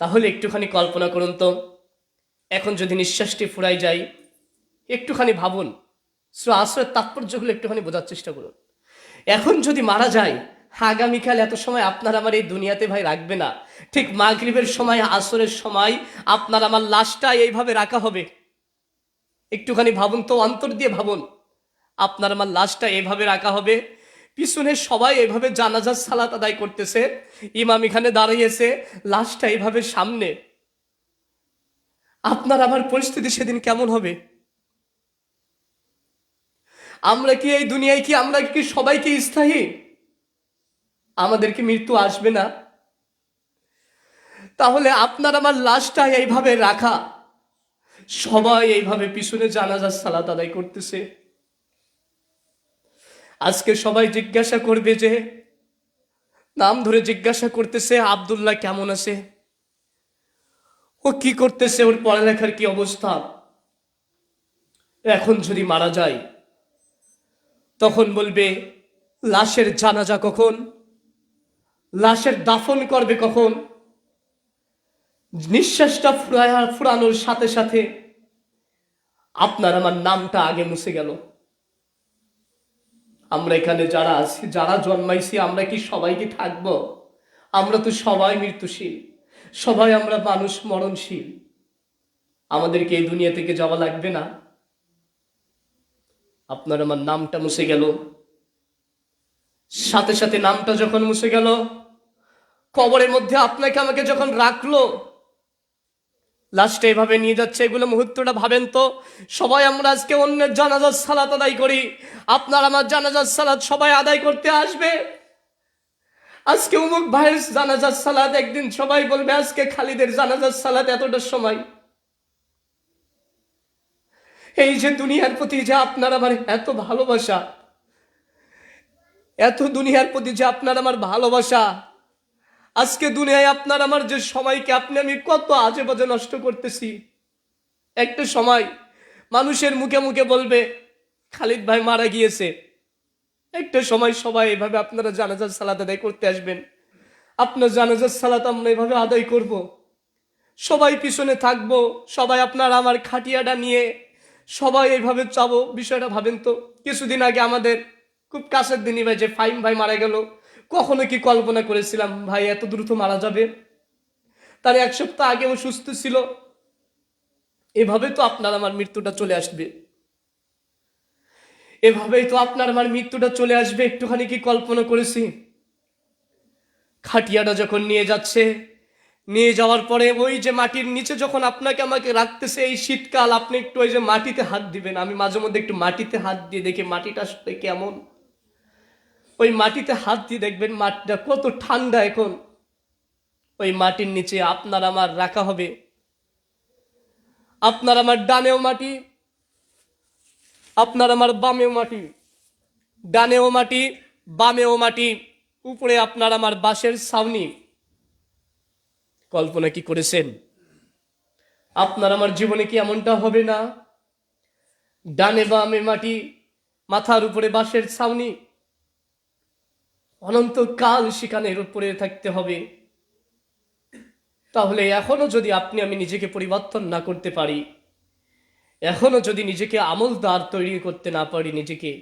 তাহলে একটুখানি কল্পনা করুন তো, এখন যদি নিঃশ্বাসটি ফুরাই যায়, একটুখানি ভাবুন, আশ্রয়ের তাৎপর্যগুলো একটুখানি বোঝার চেষ্টা করুন। এখন যদি মারা যায়, আগামীকাল এত সময় আপনার আমার এই দুনিয়াতে ভাই রাখবে না। ঠিক মাগরিবের সময়, আসরের সময় আপনার আমার লাশটা এইভাবে রাখা হবে। একটুখানি ভাবুন তো, অন্তর দিয়ে ভাবুন। আপনার আমার লাশটা এইভাবে রাখা হবে, পিছনে সবাই এইভাবে জানাজার সালাত আদায় করতেছে, ইমাম এখানে দাঁড়িয়েছে, লাশটা এইভাবে সামনে। আপনার আমার পরিস্থিতি সেদিন কেমন হবে? আমরা কি এই দুনিয়ায় কি আমরা কি সবাই কি স্থায়ী? আমাদের কি মৃত্যু আসবে না? তাহলে আপনার আমার লাশটা এইভাবে রাখা, সবাই এইভাবে পিছনে জানাজার সালাত আদায় করতেছে। আজকে সবাই জিজ্ঞাসা করবে, যে নাম ধরে জিজ্ঞাসা করতেছে, আব্দুল্লাহ কেমন আছে, ও কি করতেছে, ওর পড়ালেখার কি অবস্থা। এখন যদি মারা যায়, তখন বলবে লাশের জানাজা কখন, লাশের দাফন করবে কখন। নিঃশ্বাসটা ফুরানোর সাথে সাথে আপনার আমার নামটা আগে মুছে গেল। আমরা এখানে যারা আছি, যারা জন্মাইছি, আমরা কি সবাই কি থাকবো? আমরা তো সবাই মৃত্যুশীল, সবাই আমরা মানুষ, মরণশীল। আমাদেরকে এই দুনিয়া থেকে যাওয়া লাগবে না? আপনার আমার নামটা মুছে গেল, সাথে সাথে নামটা যখন মুছে গেল, কবরের মধ্যে আপনাকে আমাকে যখন রাখলো, লাস্টে এভাবে নিয়ে যাচ্ছে, এগুলো মুহূর্তটা ভাবেন তো। সবাই আমরা আজকে অন্যের জানাজার সালাত আদায় করি, আপনার আমার জানাজার সালাত সবাই আদায় করতে আসবে। আজকে অমুক ভাইয়ের জানাজার সালাত, একদিন সবাই বলবে আজকে খালিদের জানাজার সালাত এতটার সময়। এই যে দুনিয়ার প্রতি যে আপনার আমার এত ভালোবাসা, এত দুনিয়ার প্রতি যে আপনার আমার ভালোবাসা, আজকে দুনিয়ায় আপনার আমার যে সময়কে আপনি আমি কত আজে বাজে নষ্ট করতেছি। একটা সময় মানুষের মুখে মুখে বলবে খালিদ ভাই মারা গিয়েছে, একটা সময় সবাই এভাবে আপনারা জানাজার সালাত আদায় করতে আসবেন। আপনার জানাজার সালাত আমরা এভাবে আদায় করব, সবাই পিছনে থাকবো, সবাই আপনার আমার খাটিয়াটা নিয়ে সবাই এইভাবে যাবো। বিষয়টা ভাবেন তো, কিছুদিন আগে আমাদের খুব কাছের দিনই ভাই যে ফাইম ভাই মারা গেল, কখনো কি কল্পনা করেছিলাম ভাই এত দ্রুত মারা যাবে? তার 1 সপ্তাহ আগেও সুস্থ ছিল। এভাবে তো আপনার আমার মৃত্যুটা চলে আসবে, এভাবেই তো আপনার আমার মৃত্যুটা চলে আসবে। একটুখানি কি কল্পনা করেছি? খাটিয়াটা যখন নিয়ে যাচ্ছে, নিয়ে যাওয়ার পরে ওই যে মাটির নিচে যখন আপনাকে আমাকে রাখতেছে, এই শীতকাল, আপনি একটু ওই যে মাটিতে হাত দিবেন। আমি মাঝে মধ্যে একটু মাটিতে হাত দিয়ে দেখি মাটিটা আসলে কেমন। ওই মাটিতে হাত দিয়ে দেখবেন মাটিটা কত ঠান্ডা। এখন ওই মাটির নিচে আপনার আমার রাখা হবে। আপনার আমার ডানেও মাটি, আপনার আমার বামেও মাটি, ডানেও মাটি, বামেও মাটি, উপরে আপনার আমার বাঁশের ছাউনি। কল্পনা কি করেছেন? আপনার আমার জীবনে কি এমনটা হবে না? ডানে বামে মাটি, মাথার উপরে বাঁশের ছাউনি, অনন্তকাল সেখানে উপরে থাকতে হবে। তাহলে এখনো যদি আপনি আমি নিজেকে পরিবর্তন না করতে পারি, এখনো যদি নিজেকে আমলদার তৈরি করতে না পারি নিজেকে,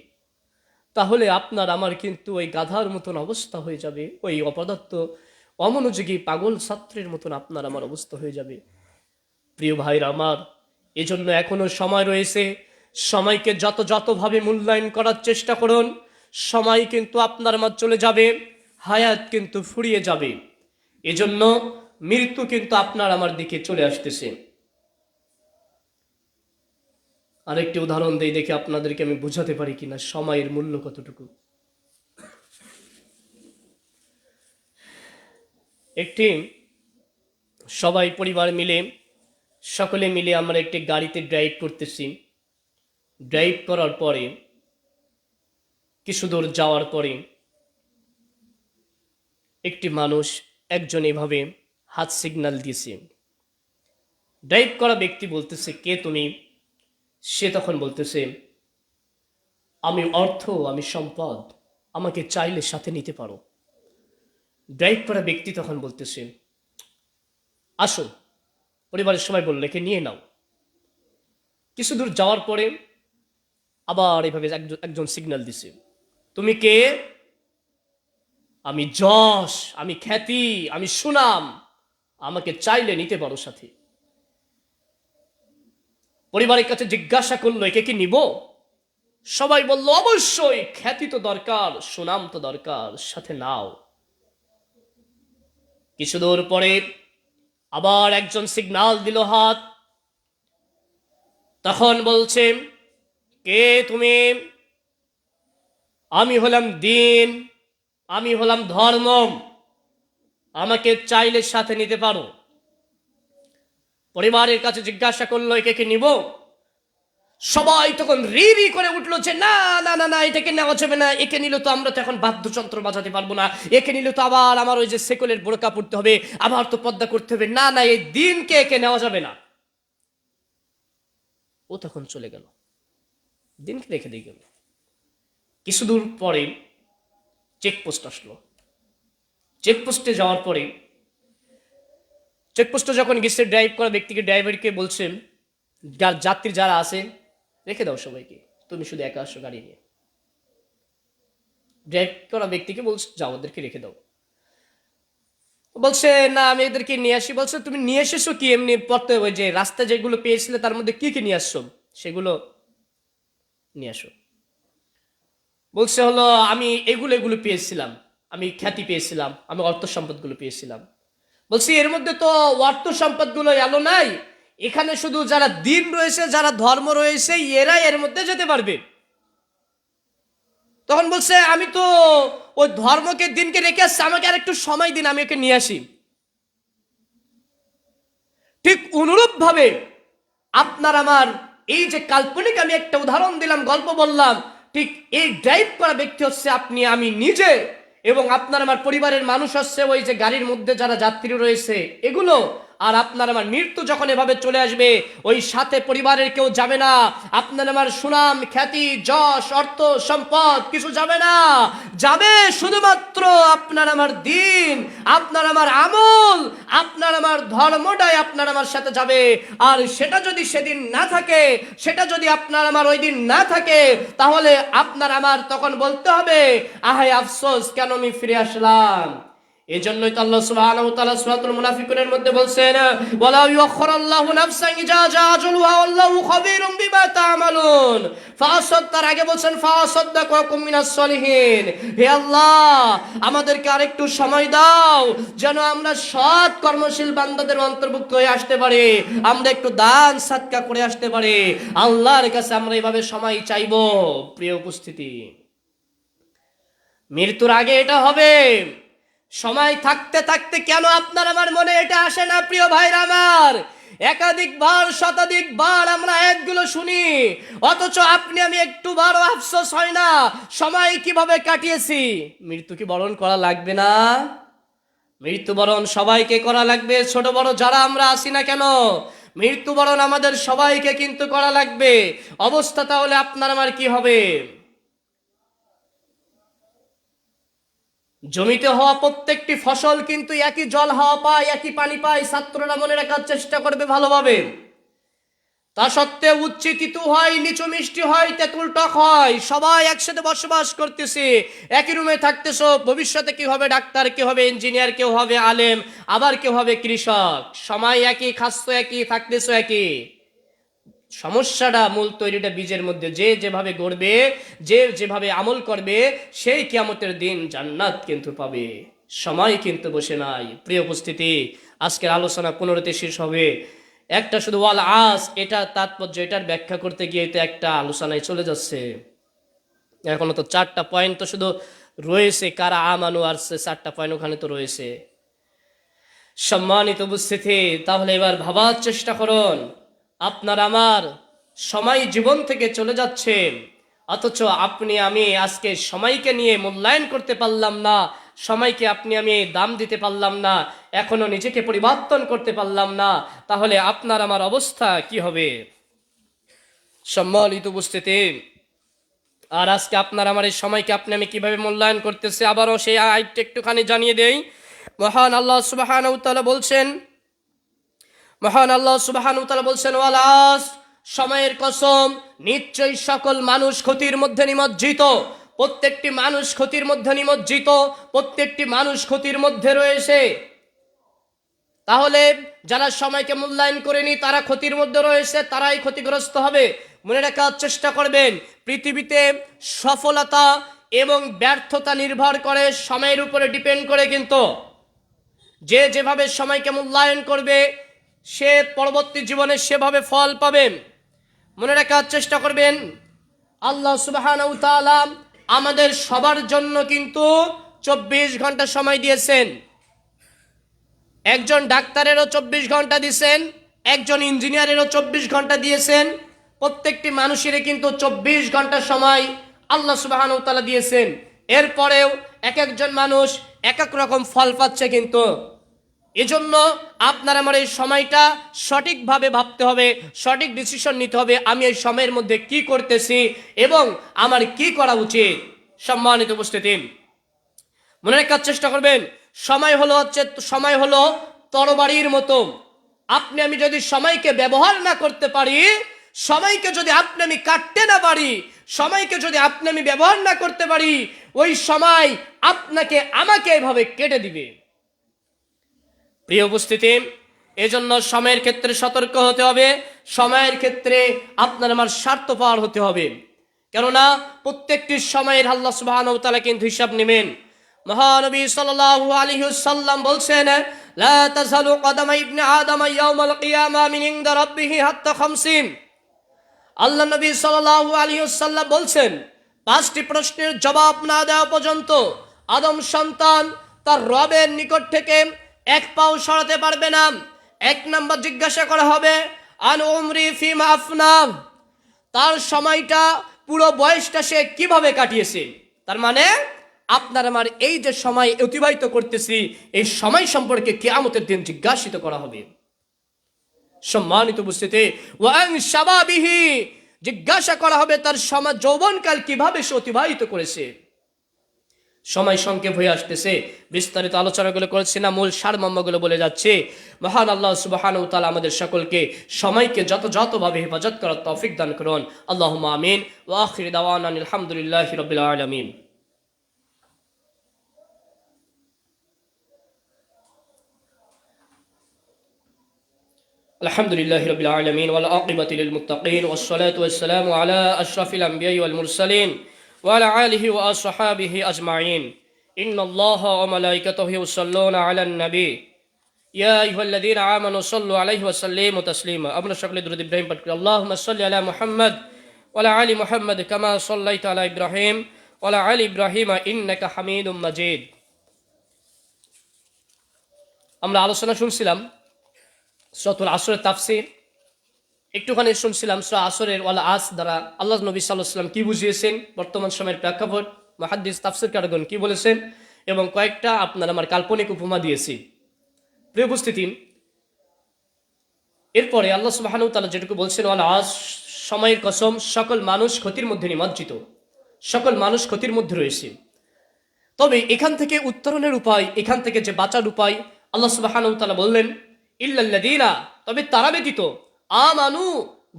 তাহলে আপনার আমার কিন্তু ওই গাধার মতন অবস্থা হয়ে যাবে, ওই অপদার্থ অমনোযোগী পাগল ছাত্রের মতন আপনার আমার অবস্থা হয়ে যাবে। প্রিয় ভাইরা আমার, এজন্য এখনো সময় রয়েছে। সময়কে যতভাবে মূল্যায়ন করার চেষ্টা করুন। সময় কিন্তু আপনার আমার চলে যাবে, হায়াত কিন্তু ফুরিয়ে যাবে। এজন্য মৃত্যু কিন্তু আপনার আমার দিকে চলে আসতেছে। আরেকটি উদাহরণ দেই, দেখে আপনাদেরকে আমি বোঝাতে পারি কিনা সময়ের মূল্য কতটুকু। একটি সবাই পরিবার মিলে সকলে মিলে আমরা একটি গাড়িতে ড্রাইভ করতেছি। ড্রাইভ করার পরে কিছু দূর যাওয়ার পরে একটি মানুষ একজন এভাবে হাত সিগন্যাল দিয়েছে। ড্রাইভ করা ব্যক্তি বলতেছে, কে তুমি? সে তখন বলতেছে, আমি অর্থ, আমি সম্পদ, আমাকে চাইলে সাথে নিতে পারো। ড্রাইভ করা ব্যক্তি তখন বলতেছে, আসো। পরিবারের সবাই বলল, একে নিয়ে নাও। কিছু দূর যাওয়ার পরে আবার এভাবে একজন সিগন্যাল দিছে, তুমি কে? আমি যশ, আমি খ্যাতি, আমি সুনাম, আমাকে চাইলে নিতে পারো সাথে। পরিবারের কাছে জিজ্ঞাসা করলো, একে কি নিব? সবাই বলল, অবশ্যই, খ্যাতি তো দরকার, সুনাম তো দরকার, সাথে নাও। কিছু দূর পরে আবার একজন সিগন্যাল দিল হাত। তখন বলছে, কে তুমি? আমি হলাম দ্বীন, আমি হলাম ধর্ম, আমাকে চাইলে সাথে নিতে পারো। পরিবারের কাছে জিজ্ঞাসা করলো, একে কি নিব? সবাই তখন রি রি করে উঠলো যে না না না না, এটাকে নেওয়া যাবে না, একে নিলে তো আমরা তো এখন বাদ্যযন্ত্র বাজাতে পারবো না, একে নিলে তো আবার আমার ওই যে সেকুলের বোরকা পড়তে হবে, আবার তো পর্দা করতে হবে, না না, এই দিনকে একে নেওয়া যাবে না। ও তখন চলে গেল, দিনকে রেখে দিয়ে গেল। কিছু দূর পরে চেকপোস্ট আসলো। চেকপোস্টে যাওয়ার পরে চেকপোস্টে যখন গেছে, ড্রাইভ করা ব্যক্তিকে, ড্রাইভারকে বলছেন, যাত্রী যারা আছে রেখে দাও সবাইকে, তুমি শুধু একা আসো গাড়ি নিয়ে। ড্রাইভ করা ব্যক্তিকে বলছে, যাও, ওদেরকে রেখে দাও। বলছে, না, আমি এদেরকে নিয়ে আসি। বলছে, তুমি নিয়ে এসেছো কি? এমনি পড়তে, ওই যে রাস্তায় যেগুলো পেয়েছিলে তার মধ্যে কি কি নিয়ে আসছো, সেগুলো নিয়ে আসো। বলছে, হলো আমি এগুলো এগুলো পেয়েছিলাম, আমি খ্যাতি পেয়েছিলাম, আমি অর্থ সম্পদগুলো পেয়েছিলাম। বলছি, এর মধ্যে তো অর্থ সম্পদগুলো এলো নাই, এখানে শুধু যারা দিন রয়েছে, যারা ধর্ম রয়েছে, এরাই এর মধ্যে যেতে পারবে। তখন বলছে, আমি তো ওই ধর্মকে দিনকে রেখে আসছি, আমাকে আর একটু সময় দিন, আমি ওকে নিয়ে আসি। ঠিক অনুরূপ ভাবে আপনার আমার এই যে কাল্পনিক আমি একটা উদাহরণ দিলাম, গল্প বললাম, ঠিক এই ড্রাইভ করা ব্যক্তি হচ্ছে আপনি, আমি নিজে, এবং আপনার আমার পরিবারের মানুষ হচ্ছে ওই যে গাড়ির মধ্যে যারা যাত্রী রয়েছে এগুলো। আর আপনার আমার মৃত্যু যখন এভাবে চলে আসবে, ওই সাথে পরিবারের কেউ যাবে না, আপনার আমার সুনাম, খ্যাতি, যশ, অর্থ, সম্পদ কিছু যাবে না। যাবে শুধুমাত্র আপনার আমার দিন, আপনার আমার আমল, আপনার আমার ধর্মটাই আপনার আমার সাথে যাবে। আর সেটা যদি সেদিন না থাকে, সেটা যদি আপনার আমার ওই দিন না থাকে, তাহলে আপনার আমার তখন বলতে হবে, আহায় আফসোস, কেন আমি ফিরে আসলাম। এই জন্যই তো আল্লাহ সুবহানাহু ওয়া তাআলা সূরাতুল মুনাফিকুনের মধ্যে বলছেন, ওয়ালা ইউআখিরুল্লাহু নাফসান ইযা জাআ আজালুহা ওয়াল্লাহু খাবীরুম বিমা তা'মালুন। তার আগে বলছেন, ফাসাদ্দাকুম মিনাস সলিহিন। হে আল্লাহ, আমাদেরকে আরেকটু সময় দাও, যেন আমরা সৎ কর্মশীল বান্দাদের অন্তর্ভুক্ত হয়ে আসতে পারি, আমরা একটু দান সাদকা করে আসতে পারি। আল্লাহর কাছে আমরা এইভাবে সময় চাইবো। প্রিয় উপস্থিতি, মৃত্যুর আগে এটা হবে। সময় থাকতে থাকতে কেন আপনার আমার মনে এটা আসে না? প্রিয় ভাইরা আমার, একাধিকবার শতাধিকবার আমরা আয়াতগুলো শুনি, অথচ আপনি আমি একটু বারো আফসোস হয় না সময় কিভাবে কাটিয়েছি। মৃত্যু কি বরণ করা লাগবে না? মৃত্যুবরণ সবাইকে করা লাগবে, ছোট বড় যারা আমরা আছি না কেন, মৃত্যুবরণ আমাদের সবাইকে কিন্তু করা লাগবে। অবস্থা তাহলে আপনার আমার কি হবে? জমিতে হওয়া প্রত্যেকটি ফসল কিন্তু একই জল হাওয়া পায়, একই পানি পায়। ছাত্ররা মনে রাখার চেষ্টা করবে ভালোভাবে। তা সত্ত্বেও উচ্চ তিতু হয়, নিচু মিষ্টি হয়, তেঁতুল টক হয়। সবাই একসাথে বসবাস করতেছে, একই রুমে থাকতেছো। ভবিষ্যতে কি হবে? ডাক্তার, কেউ হবে ইঞ্জিনিয়ার, কেউ হবে আলেম, আবার কেউ হবে কৃষক। সময় একই, খাচ্ছ একই, থাকতেছো একই। সমস্যাটা, মূল তৈরিটা বীজের মধ্যে। যে যেভাবে গড়বে, যে যেভাবে আমল করবে, সেই কিয়ামতের দিন জান্নাত কিন্তু পাবে। সময় কিন্তু বসে নাই। প্রিয় উপস্থিতি, আজকের আলোচনা 15তে শেষ হবে। একটা শুধু ওয়াল আস, এটা তাৎপর্য, এটার ব্যাখ্যা করতে গিয়ে তো একটা আলোচনায় চলে যাচ্ছে। এখনো তো 4টা পয়েন্ট তো শুধু রয়েছে, কারা আমানু আসছে, 4টা পয়েন্ট ওখানে তো রয়েছে। সম্মানিত উপস্থিতি, তাহলে এবার ভাবার চেষ্টা করুন, আপনার আমার সময় জীবন থেকে চলে যাচ্ছে, অথচ আপনি আমি আজকে সময়কে নিয়ে মূল্যায়ন করতে পারলাম না, সময়কে আপনি আমি দাম দিতে পারলাম না, এখনো নিজেকে পরিবর্তন করতে পারলাম না, তাহলে আপনার আমার অবস্থা কি হবে? সম্মানিত উপস্থিতি, আর আজকে আপনার আমার এই সময়কে আপনি আমি কিভাবে মূল্যায়ন করতেছি, আবারও সেই আয়াতটা একটুখানি জানিয়ে দেই। মহান আল্লাহ সুবহানাহু ওয়া তাআলা বলছেন, ওয়ালাস, সময়ের কসম, নিশ্চয়ই সকল মানুষ ক্ষতির মধ্যে নিমজ্জিত, প্রত্যেকটি মানুষ ক্ষতির মধ্যে নিমজ্জিত, প্রত্যেকটি মানুষ ক্ষতির মধ্যে রয়েছে। তাহলে যারা সময়কে মূল্যায়ন করেনি তারা ক্ষতির মধ্যে রয়েছে, তারাই ক্ষতিগ্রস্ত হবে। মনে রাখার চেষ্টা করবেন, পৃথিবীতে সফলতা এবং ব্যর্থতা নির্ভর করে সময়ের উপরে ডিপেন্ড করে, কিন্তু যে যেভাবে সময়কে মূল্যায়ন করবে সে পরবর্তী জীবনে সেভাবে ফল পাবেন। মনে রাখার চেষ্টা করবেন, আল্লাহ সুবহানাহু ওয়া তাআলা আমাদের সবার জন্য কিন্তু 24 ঘন্টা সময় দিয়েছেন। একজন ডাক্তারেরও 24 ঘন্টা দিয়েছেন, একজন ইঞ্জিনিয়ারেরও 24 ঘন্টা দিয়েছেন। প্রত্যেকটি মানুষেরই কিন্তু 24 ঘন্টা সময় আল্লাহ সুবহানাহু ওয়া তাআলা দিয়েছেন। এরপরেও এক একজন মানুষ এক এক রকম ফল পাচ্ছে। কিন্তু এজন্য আপনার আমার এই সময়টা সঠিকভাবে ভাবতে হবে, সঠিক ডিসিশন নিতে হবে, আমি এই সময়ের মধ্যে কি করতেছি এবং আমার কি করা উচিত। সম্মানিত উপস্থিতি, মনে রাখার চেষ্টা করবেন, সময় হলো তরবারির মতো। আপনি আমি যদি সময়কে ব্যবহার না করতে পারি, সময়কে যদি আপনি আমি কাটতে না পারি, সময়কে যদি আপনি আমি ব্যবহার না করতে পারি, ওই সময় আপনাকে আমাকে এভাবে কেটে দিবে। প্রিয় উপস্থিতি, এজন্য সময়ের ক্ষেত্রে সতর্ক হতে হবে, সময়ের ক্ষেত্রে আপনার আমার স্বার্থপর হতে হবে। কেননা প্রত্যেকটি সময়ের আল্লাহ সুবহানাহু ওয়া তাআলা কিন্তু হিসাব নেবেন। মহানবী সাল্লাল্লাহু আলাইহি ওয়াসাল্লাম বলছেন, লা তাযালু কদামা ইবনে আদম ইয়াউমাল কিয়ামা মিন ইনদা রাব্বিহি হাত্তা 50। আল্লাহ নবী সাল্লাল্লাহু আলাইহি ওয়াসাল্লাম বলছেন, 5টি প্রশ্নের জবাব না দেওয়া পর্যন্ত আদম সন্তান তার রবের নিকট থেকে এক পাও সরাতে পারবে না। 1 নাম্বার জিজ্ঞাসা করা হবে, আন উমরি ফিমা আফনা, তার সময়টা পুরো বয়সটা সে কিভাবে কাটিয়েছে। তার মানে আপনার আমার এই যে সময় অতিবাহিত করতেছি, এই সময় সম্পর্কে কিয়ামতের দিন জিজ্ঞাসিত করা হবে। সম্মানিত উপস্থিতি, ওয়ান শাবাবিহি, জিজ্ঞাসা করা হবে তার সময় যৌবনকাল কিভাবে সে অতিবাহিত করেছে। সময় সংক্ষেপ হয়ে আসতেছে, বিস্তারিত আলোচনাগুলো করেছি না, মূল সারমর্মগুলো বলে যাচ্ছে। মহান আল্লাহ সুবহানাহু ওয়া তাআলা আমাদের সকলকে সময়কে যতভাবে হেফাজত করার তৌফিক দান করুন। আল্লাহুম্মা আমিন। ওয়া আখিরু দাওয়ানা আলহামদুলিল্লাহি রাব্বিল আলামিন। আলহামদুলিল্লাহি রাব্বিল আলামিন ওয়াল আকিবাতু লিল মুত্তাকিন ওয়াস সালাতু ওয়াস সালামু আলা আশরাফিল আমবিয়াই ওয়াল মুরসালিন ওয়া আলা আলিহি ওয়া আসহাবিহি আজমাইন। ইন্নাল্লাহা ওয়া মালাইকাতাহু ইউসাল্লুনা আলান নবী ইয়া আইয়ুহাল্লাযীনা আমানু সাল্লু আলাইহি ওয়া সাল্লিমু তাসলিমা। আমরা সকলে দুরূদ ইব্রাহিম পাঠ করি। আল্লাহুম্মা সাল্লি আলা মুহাম্মাদ ওয়া আলা আলি মুহাম্মাদ কামা সাল্লাইতা আলা ইব্রাহিম ওয়া আলা আলি ইব্রাহিম ইন্নাকা হামিদুম মাজিদ। আমরা আলোচনা শুনছিলাম সূরাতুল আসরের তাফসীর, একটুখানি শুনছিলাম সূরা আসরের ওয়াল আস দ্বারা আল্লাহ নবী সাল্লাল্লাহু আলাইহি ওয়াসাল্লাম কি বুঝিয়েছেন, বর্তমান সময়ের প্রেক্ষাপট, মুহাদ্দিস তাফসীরকারগণ কি বলেছেন, এবং কয়েকটা আপনার আমার কাল্পনিক উপমা দিয়েছি। প্রিয় উপস্থিতি, এরপরে আল্লাহ সুবহানাহু ওয়া তাআলা যেটুকু বলছেন, ওয়াল আস, সময়ের কসম, সকল মানুষ ক্ষতির মধ্যে নিমজ্জিত, সকল মানুষ ক্ষতির মধ্যে রয়েছে। তবে এখান থেকে উত্তরণের উপায়, এখান থেকে যে বাঁচার উপায়, আল্লাহ সুবহানাহু ওয়া তাআলা বললেন, ইল্লাল্লাযীনা, তবে তারা ব্যতীত, আমানু,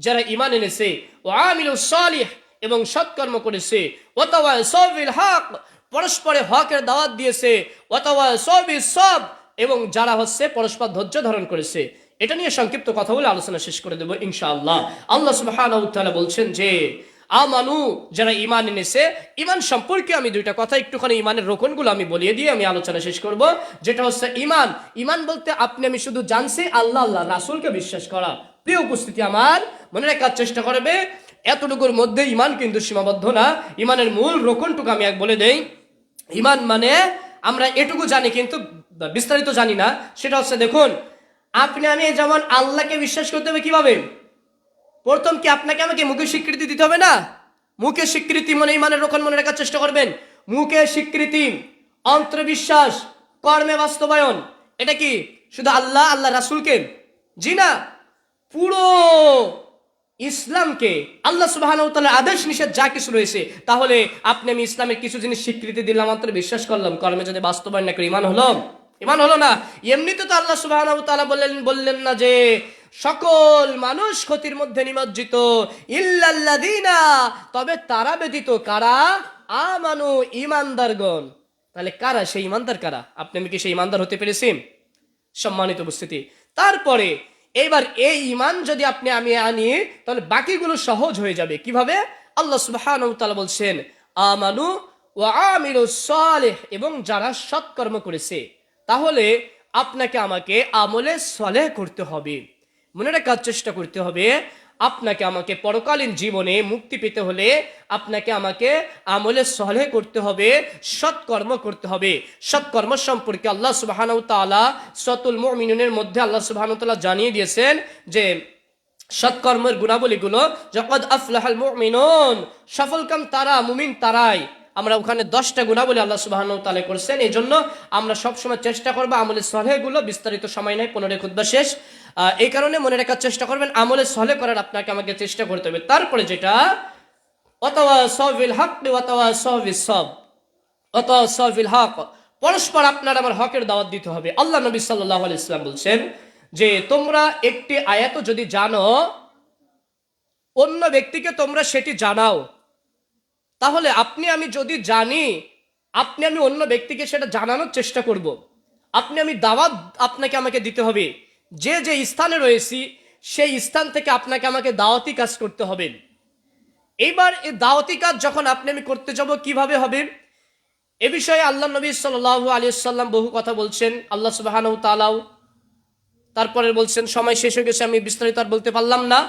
যারা ঈমান এনেছে, ওয়া আমিলুস সালিহ, এবং সৎকর্ম করেছে, ওয়া তাওয়াসাউ বিল হক, পরস্পরে হকের দাওয়াত দিয়েছে, ওয়া তাওয়াসাউ বিস সাবর, এবং যারা পরস্পর ধৈর্য ধারণ করেছে। এটা নিয়ে সংক্ষিপ্ত কথা বলে আলোচনা শেষ করে দেব ইনশাআল্লাহ। আল্লাহ সুবহানাহু ওয়া তাআলা বলছেন যে আমানু, যারা ঈমান এনেছে, ঈমান সম্পর্কে আমি দুইটা কথা একটুখানি ঈমানের রোকনগুলো আমি বলিয়ে দিয়ে আমি আলোচনা শেষ করব। যেটা হচ্ছে ঈমান। ঈমান বলতে আপনি আমি শুধু জানছি আল্লাহ রাসূলকে বিশ্বাস করা। প্রিয় উপস্থিতি আমার, মনে রাখার চেষ্টা করবে, এতটুকুর মধ্যে ঈমান কিন্তু সীমাবদ্ধ না। ঈমানের মূল রোকনটুকু আমি বলে দেই। ঈমান মানে আমরা এটুকু জানি, কিন্তু বিস্তারিত জানি না, সেটা হচ্ছে দেখুন, আপনি আমি যেমন আল্লাহকে বিশ্বাস করতে হবে কিভাবে? প্রথম কি আপনাকে আমাকে মুখে স্বীকৃতি দিতে হবে না? মুখে স্বীকৃতি মনে ইমানের রক্ষণ মনে রাখার চেষ্টা করবেন। মুখে স্বীকৃতি, অন্তর্বিশ্বাস, কর্মে বাস্তবায়ন। এটা কি শুধু আল্লাহ আল্লাহ রাসূলকে? জি না, পুরো ইসলামকে, আল্লাহ সুবহানাহু ওয়া তাআলার আদেশ নিষেধ যা কিছু রয়েছে, তাহলে আপনি আমি ইসলামের কিছু জিনিস স্বীকৃতি দিলাম, অন্তর্বিশ্বাস করলাম, কর্মে যদি বাস্তবায়ন না করি ইমান হলো? ইমান হলো না। এমনিতে তো আল্লাহ সুবহানাহু ওয়া তাআলা বললেন না যে সকল মানুষ ক্ষতির মধ্যে নিমজ্জিত, ইল্লাল্লাযিনা, তবে তারা ব্যতীত। কারা? আমানু, ঈমানদারগণ। তাহলে কারা সেই ঈমানদার? কারা? আপনি আমি কি সেই ঈমানদার হতে পেরেছি? সম্মানিত উপস্থিতি, তারপরে এবার এই ঈমান যদি আপনি আমি আনি, তাহলে বাকিগুলো সহজ হয়ে যাবে। কিভাবে? আল্লাহ সুবহানাহু ওয়া তাআলা বলছেন আমানু ওয়া আমিলুস সালিহ, এবং যারা সৎকর্ম করেছে। তাহলে আপনাকে আমাকে আমলে সলেহ করতে হবে। মনে রাখার চেষ্টা করতে হবে, আপনাকে আমাকে পরকালীন জীবনে মুক্তি পেতে হলে আপনাকে আমাকে আমলে সলেহ করতে হবে, সৎকর্ম করতে হবে। সৎকর্ম সম্পর্কে আল্লাহ সুবহানাহু ওয়া তাআলা সূরাতুল মুমিনুনের মধ্যে আল্লাহ সুবহানাহু ওয়া তাআলা জানিয়ে দিয়েছেন যে সৎকর্মের গুণাবলীগুলো, যাকাদ আফলাহাল মুমিনুন, সফলকাম তারা, মুমিন তারাই। আমরা ওখানে 10টা গুণাবলী আল্লাহ সুবহানাহু ওয়া তাআলা করেছেন। এই জন্য আমরা সবসময় চেষ্টা করবো আমলে সলেহগুলো, বিস্তারিত সময় নাই, 15 খুতবা শেষ, এই কারণে মনে রাখার চেষ্টা করবেন আমলে সলেহ করার আপনাকে আমাকে চেষ্টা করতে হবে। তারপরে যেটা ওয়াতাওয়াসাউ বিল হাক্কি ওয়াতাওয়াসাউ বিস সাবর, ওয়াতাওয়াসাউ বিল হক, পরস্পর আপনার আমার হকের দাওয়াত দিতে হবে। আল্লাহ নবী সাল্লাল্লাহু আলাইহি ওয়াসাল্লাম বলছেন যে তোমরা একটি আয়াত যদি জানো, অন্য ব্যক্তিকে তোমরা সেটি জানাও। তাহলে আপনি আমি যদি জানি, আপনি আমি অন্য ব্যক্তিকে সেটা জানানোর চেষ্টা করব। আপনি আমি দাওয়াত আপনাকে আমাকে দিতে হবে। যে যে স্থানে রয়েছি সেই স্থান থেকে আপনাকে আমাকে দাওয়াতি কাজ করতে হবে। এইবার এই দাওয়াতি কাজ যখন আপনি আমি করতে যাব, কিভাবে হবে? এ বিষয়ে আল্লাহ নবী সাল্লাল্লাহু আলাইহি ওয়াসাল্লাম বহু কথা বলছেন। আল্লাহ সুবহানাহু ওয়া তাআলাও তারপরে বলছেন, সময় শেষ হয়ে গেছে, আমি বিস্তারিত আর বলতে পারলাম না।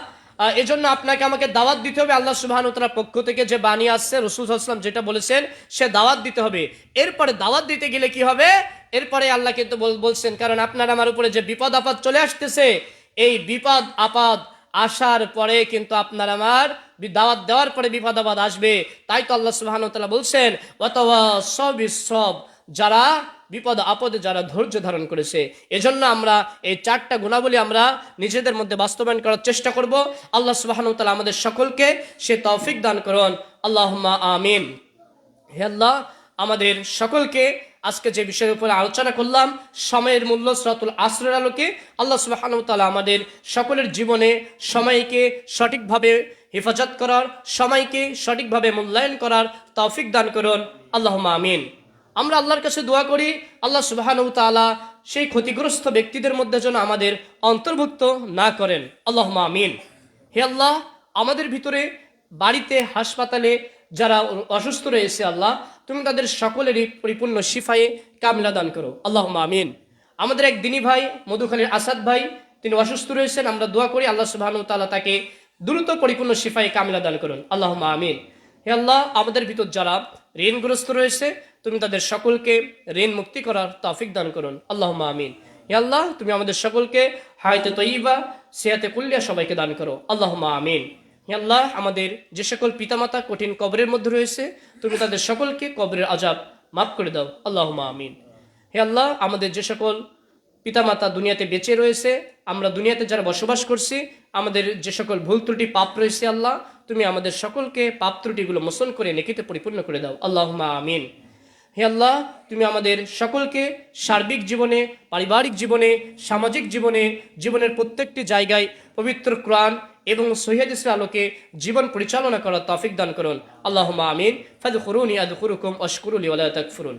এজন্য আপনাকে আমাকে দাওয়াত দিতে হবে। আল্লাহ সুবহানাহু ওয়া তাআলার পক্ষ থেকে যে বাণী আসছে, রাসূল সাল্লাল্লাহু আলাইহি ওয়াসাল্লাম যেটা বলেছেন, সে দাওয়াত দিতে হবে। এরপরে দাওয়াত দিতে গেলে কি হবে? এরপরে আল্লাহ কিন্তু বলছেন, কারণ আপনার আমার উপরে যে বিপদ আপদ চলে আসতেছে, এই বিপদ আপদ আসার পরে কিন্তু আপনার আমার দাওয়াত দেওয়ার পরে বিপদ আপদ আসবে। তাই তো আল্লাহ সুবহানাহু ওয়া তাআলা বলছেন ওয়াতাওয়াসাউ বিস সাবর, যারা বিপদ আপদে যারা ধৈর্য ধারণ করেছে। এজন্য আমরা এই 4টা গুণাবলী আমরা নিজেদের মধ্যে বাস্তবায়ন করার চেষ্টা করব। আল্লাহ সুবহানাহু ওয়া তাআলা আমাদের সকলকে সে তৌফিক দান করুন। আল্লাহুম্মা আমিন। হে আল্লাহ, আমাদের সকলকে আজকে যে বিষয়ের উপরে আলোচনা করলাম, সময়ের মূল্য, সূরাতুল আসরের আলোকে, আল্লাহ সুবহানাহু ওয়া তাআলা আমাদের সকলের জীবনে সময়কে সঠিকভাবে হেফাজত করার, সময়কে সঠিকভাবে মূল্যায়ন করার তৌফিক দান করুন। আল্লাহুম্মা আমিন। আমরা আল্লাহর কাছে দোয়া করি, আল্লাহ সুবহানাহু ওয়া তাআলা সেই ক্ষতিগ্রস্ত ব্যক্তিদের মধ্যে যেন আমাদের অন্তর্ভুক্ত না করেন। আল্লাহুম্মা আমিন। হে আল্লাহ, আমাদের ভিতরে বাড়িতে, হাসপাতালে যারা অসুস্থ রয়েছে, আল্লাহ তুমি তাদের সকলেরই পরিপূর্ণ শিফায়ে কামিলা দান করো। আল্লাহুম্মা আমিন। আমাদের এক দিনী ভাই মধুখালীর আসাদ ভাই, তিনি অসুস্থ রয়েছেন, আমরা দোয়া করি আল্লাহ সুবহানাহু ওয়া তাআলা তাকে দ্রুত পরিপূর্ণ শিফায়ে কামিলা দান করুন। আল্লাহুম্মা আমিন। হে আল্লাহ, আমাদের ভিতর যারা ঋণগ্রস্ত রয়েছে, তুমি তাদের সকলকে ঋণ মুক্তি করার তৌফিক দান করুন। আল্লাহুম্মা আমিন। হে আল্লাহ, তুমি আমাদের সকলকে হায়াতে তয়্যিবা, সিহাতে কুল্লিয়া সবাইকে দান করো। আল্লাহুম্মা আমিন। হে আল্লাহ, আমাদের যে সকল পিতামাতা কঠিন কবরের মধ্যে রয়েছে, তুমি তাদের সকলকে কবরের আযাব মাফ করে দাও। আল্লাহুম্মা আমিন। হে আল্লাহ, আমাদের যে সকল পিতামাতা দুনিয়াতে বেঁচে রয়েছে, আমরা দুনিয়াতে যারা বসবাস করছি, আমাদের যে সকল ভুল ত্রুটি পাপ রয়েছে, আল্লাহ তুমি আমাদের সকলকে পাপ ত্রুটিগুলো মোচন করে নেকিতে পরিপূর্ণ করে দাও। আল্লাহুম্মা আমিন। হে আল্লাহ, তুমি আমাদের সকলকে সার্বিক জীবনে, পারিবারিক জীবনে, সামাজিক জীবনে, জীবনের প্রত্যেকটি জায়গায় পবিত্র কোরআন এবং সহিহ হাদিসের আলোকে জীবন পরিচালনা করার তৌফিক দান করুন। আল্লাহুম্মা আমিন। ফাদখুরুনি আদখুরুকুম ওয়াশকুরুলি ওয়া লা তাকফুরুন।